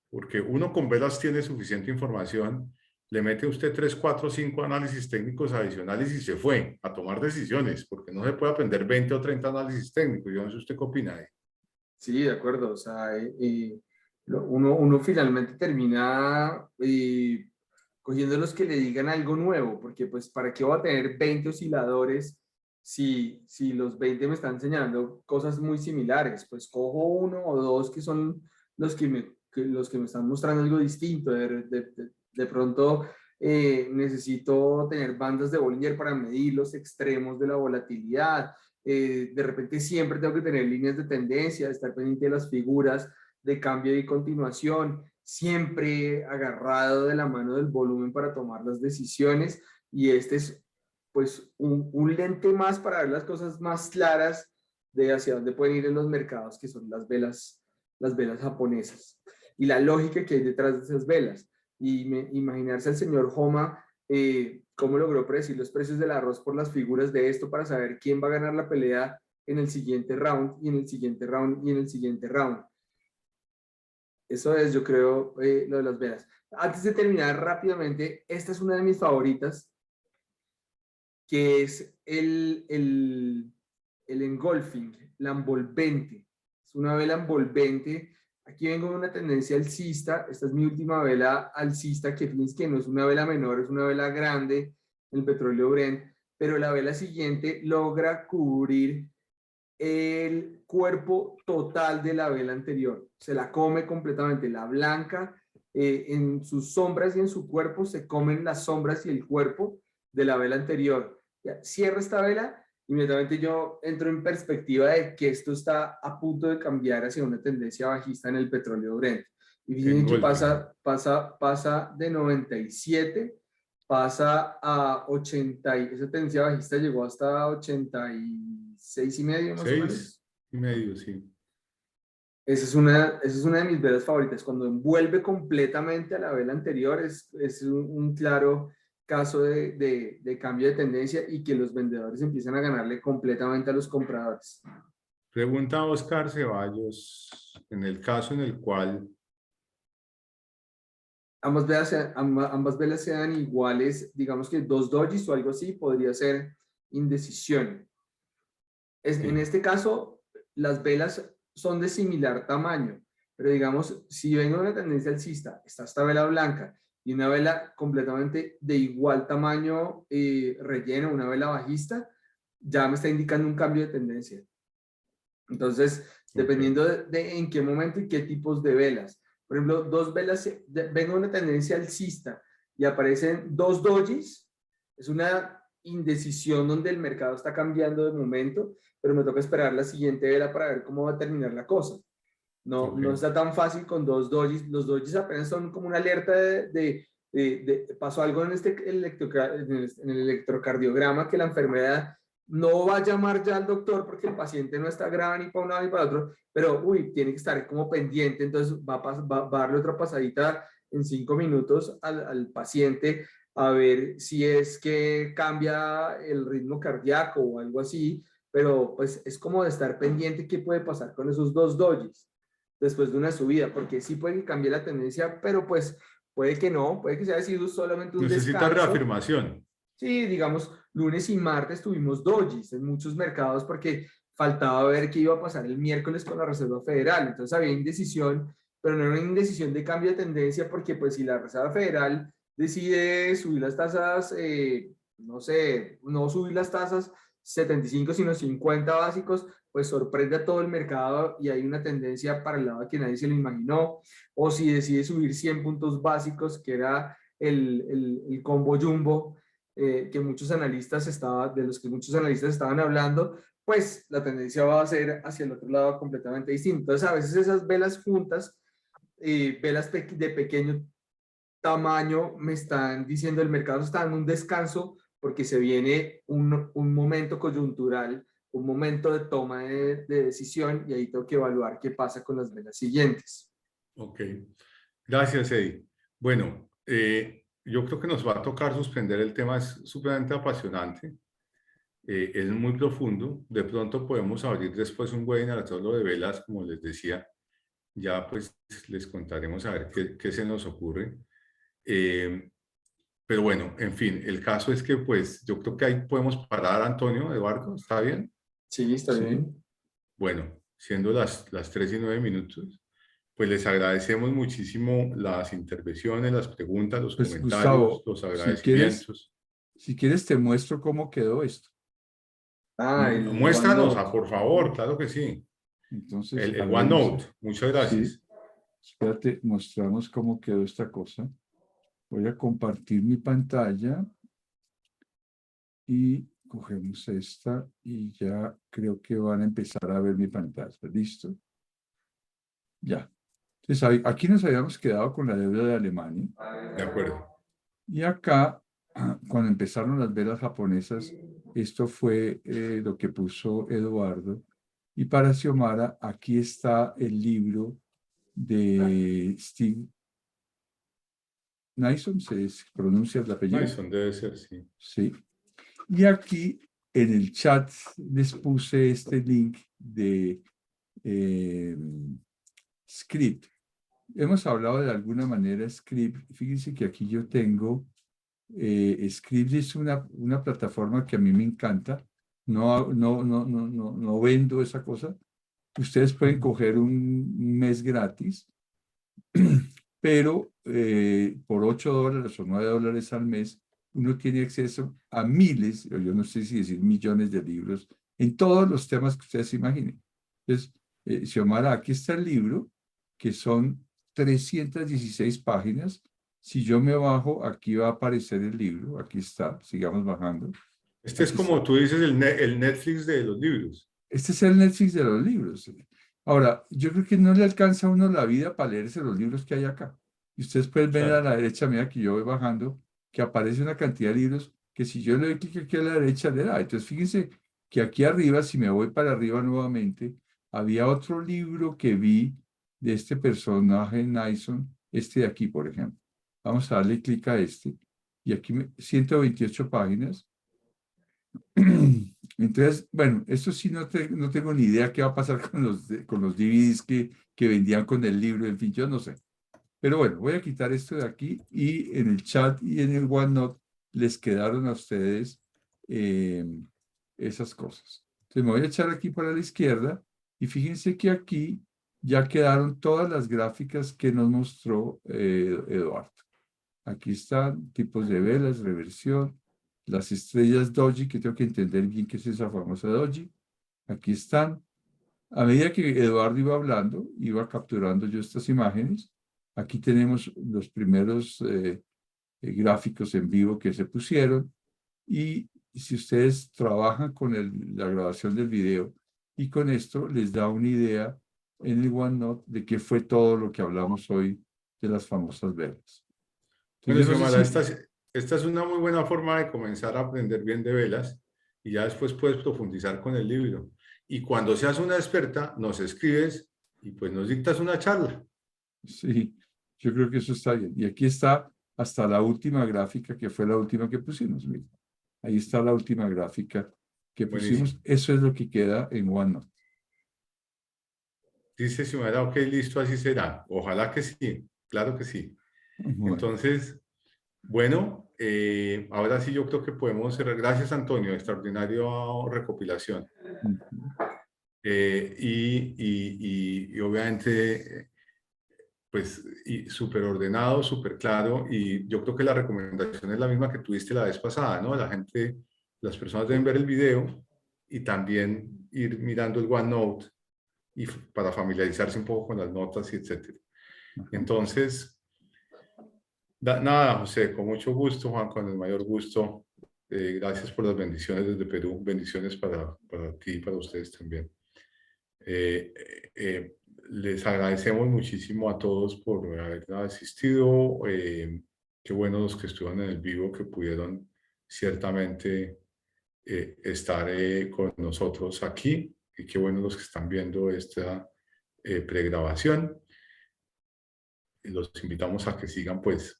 porque uno con velas tiene suficiente información, le mete usted 3, 4, 5 análisis técnicos adicionales y se fue a tomar decisiones, porque no se puede aprender 20 o 30 análisis técnicos. Yo no sé usted qué opina ahí. Sí, de acuerdo. O sea, uno finalmente termina cogiendo los que le digan algo nuevo, porque pues ¿para qué voy a tener 20 osciladores si los 20 me están enseñando cosas muy similares? Pues cojo uno o dos que son los que me están mostrando algo distinto. De pronto necesito tener bandas de Bollinger para medir los extremos de la volatilidad, de repente siempre tengo que tener líneas de tendencia, estar pendiente de las figuras de cambio y continuación, siempre agarrado de la mano del volumen para tomar las decisiones, y este es pues un lente más para ver las cosas más claras de hacia dónde pueden ir en los mercados, que son las velas japonesas y la lógica que hay detrás de esas velas. Y imaginarse al señor Homa cómo logró predecir los precios del arroz por las figuras de esto para saber quién va a ganar la pelea en el siguiente round y en el siguiente round y en el siguiente round. Eso es, yo creo, lo de las velas. Antes de terminar rápidamente, esta es una de mis favoritas, que es el engulfing, la envolvente. Es una vela envolvente. Aquí vengo de una tendencia alcista. Esta es mi última vela alcista, que fíjense que no es una vela menor, es una vela grande en el petróleo Brent, pero la vela siguiente logra cubrir el cuerpo total de la vela anterior. Se la come completamente. La blanca, en sus sombras y en su cuerpo, se comen las sombras y el cuerpo de la vela anterior. Ya, cierro esta vela, inmediatamente yo entro en perspectiva de que esto está a punto de cambiar hacia una tendencia bajista en el petróleo Brent. Y fíjense que pasa de 97, pasa a 80, esa tendencia bajista llegó hasta 86 y medio más o menos. 6,5, sí. Esa es una de mis velas favoritas. Cuando envuelve completamente a la vela anterior, es un claro caso de cambio de tendencia y que los vendedores empiezan a ganarle completamente a los compradores. Pregunta Oscar Ceballos, en el caso en el cual ambas velas sean iguales, digamos que 2 dojis o algo así, podría ser indecisión. Sí. En este caso, las velas son de similar tamaño, pero digamos, si vengo una tendencia alcista, está esta vela blanca y una vela completamente de igual tamaño relleno, una vela bajista, ya me está indicando un cambio de tendencia. Entonces, dependiendo de en qué momento y qué tipos de velas. Por ejemplo, 2 velas, vengo una tendencia alcista y aparecen 2 dojis, es una indecisión donde el mercado está cambiando de momento, pero me toca esperar la siguiente vela para ver cómo va a terminar la cosa. No está tan fácil con 2 dojis. Los dojis apenas son como una alerta pasó algo en el electrocardiograma, que la enfermedad no va a llamar ya al doctor porque el paciente no está grave ni para un lado ni para otro, pero tiene que estar como pendiente, entonces va a darle otra pasadita en 5 minutos al paciente a ver si es que cambia el ritmo cardíaco o algo así, pero pues es como de estar pendiente qué puede pasar con esos 2 dojis después de una subida, porque sí puede que cambie la tendencia, pero pues puede que no, puede que sea sido solamente un necesita descanso. reafirmación. Sí, digamos, lunes y martes tuvimos dojis en muchos mercados porque faltaba ver qué iba a pasar el miércoles con la Reserva Federal. Entonces había indecisión, pero no era una indecisión de cambio de tendencia, porque pues si la Reserva Federal decide subir las tasas, no sé, no subir las tasas 75 sino 50 básicos, pues sorprende a todo el mercado y hay una tendencia para el lado que nadie se lo imaginó. O si decide subir 100 puntos básicos, que era el combo jumbo, de los que muchos analistas estaban hablando, pues la tendencia va a ser hacia el otro lado completamente distinto. Entonces a veces esas velas juntas, velas de pequeño tamaño, me están diciendo el mercado está dando un descanso porque se viene un momento coyuntural, un momento de toma de decisión, y ahí tengo que evaluar qué pasa con las velas siguientes. Ok, gracias Eddie. Bueno, yo creo que nos va a tocar suspender el tema, es supremamente apasionante, es muy profundo. De pronto podemos abrir después un webinar solo de velas, como les decía, ya pues les contaremos a ver qué se nos ocurre. Pero bueno, en fin, el caso es que pues yo creo que ahí podemos parar, Antonio, Eduardo, ¿está bien? Sí, está bien. Bueno, siendo las 3:09, pues les agradecemos muchísimo las intervenciones, las preguntas, los Pues, comentarios, Gustavo, los agradecimientos. Si quieres te muestro cómo quedó esto. Muéstranos, por favor, claro que sí. Entonces, El OneNote, muchas gracias. Sí. Espérate, mostramos cómo quedó esta cosa. Voy a compartir mi pantalla y cogemos esta y ya creo que van a empezar a ver mi pantalla. ¿Listo? Ya. Entonces, aquí nos habíamos quedado con la deuda de Alemania. De acuerdo. Y acá, cuando empezaron las velas japonesas, esto fue lo que puso Eduardo. Y para Xiomara, aquí está el libro de Steve Nyson, se pronuncia el apellido. Mason debe ser, sí. Sí. Y aquí en el chat les puse este link de Script. Hemos hablado de alguna manera Script. Fíjense que aquí yo tengo Script es una plataforma que a mí me encanta. No vendo esa cosa. Ustedes pueden coger un mes gratis, pero por $8 o $9 al mes, uno tiene acceso a miles, o yo no sé si decir millones de libros, en todos los temas que ustedes se imaginen. Entonces, Xiomara, aquí está el libro, que son 316 páginas. Si yo me bajo, aquí va a aparecer el libro. Aquí está, sigamos bajando. Este es Aquí como está. tú dices, el Netflix de los libros. Este es el Netflix de los libros. Ahora, yo creo que no le alcanza a uno la vida para leerse los libros que hay acá. Y ustedes pueden ver a Claro. la derecha, mira que yo voy bajando, que aparece una cantidad de libros que si yo le doy clic aquí a la derecha, le da. Entonces, fíjense que aquí arriba, si me voy para arriba nuevamente, había otro libro que vi de este personaje Nyson, este de aquí, por ejemplo. Vamos a darle clic a este. Y aquí 128 páginas. Entonces, bueno, esto sí no tengo ni idea qué va a pasar con los DVDs que vendían con el libro, en fin, yo no sé. Pero bueno, voy a quitar esto de aquí y en el chat y en el OneNote les quedaron a ustedes esas cosas. Entonces me voy a echar aquí para la izquierda y fíjense que aquí ya quedaron todas las gráficas que nos mostró Eduardo. Aquí están tipos de velas, reversión, las estrellas doji, que tengo que entender bien qué es esa famosa doji. Aquí están. A medida que Eduardo iba hablando, iba capturando yo estas imágenes. Aquí tenemos los primeros gráficos en vivo que se pusieron. Y si ustedes trabajan con la grabación del video y con esto les da una idea en el OneNote de qué fue todo lo que hablamos hoy de las famosas velas. Bueno, Entonces, yo no sé Xiomara, si... esta es una muy buena forma de comenzar a aprender bien de velas y ya después puedes profundizar con el libro. Y cuando seas una experta, nos escribes y pues nos dictas una charla. Sí, yo creo que eso está bien. Y aquí está hasta la última gráfica, que fue la última que pusimos. Mira. Ahí está la última gráfica que Buenísimo. pusimos. Eso es lo que queda en OneNote. Dice Xiomara, ok, listo, así será. Ojalá que sí, claro que sí. Bueno, Entonces, bueno, ahora sí yo creo que podemos cerrar. Gracias, Antonio, extraordinario recopilación. Y obviamente, pues, súper ordenado, súper claro. Y yo creo que la recomendación es la misma que tuviste la vez pasada, ¿no? La gente, las personas deben ver el video y también ir mirando el OneNote y para familiarizarse un poco con las notas y etcétera. Entonces, nada, José, con mucho gusto, Juan, con el mayor gusto. Gracias por las bendiciones desde Perú. Bendiciones para ti y para ustedes también. Eh, eh, Les agradecemos muchísimo a todos por haber asistido. Qué bueno los que estuvieron en el vivo, que pudieron ciertamente estar con nosotros aquí. Y qué bueno los que están viendo esta pregrabación. Los invitamos a que sigan pues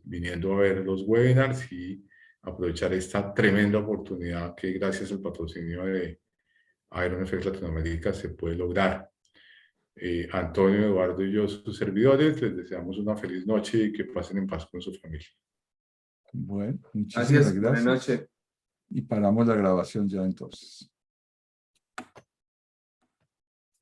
viniendo a ver los webinars y aprovechar esta tremenda oportunidad que gracias al patrocinio de Iron Effect Latinoamérica se puede lograr. Antonio, Eduardo y yo, sus servidores, les deseamos una feliz noche y que pasen en paz con su familia. bueno, muchísimas Gracias, buenas gracias. noches. Y paramos la grabación ya entonces.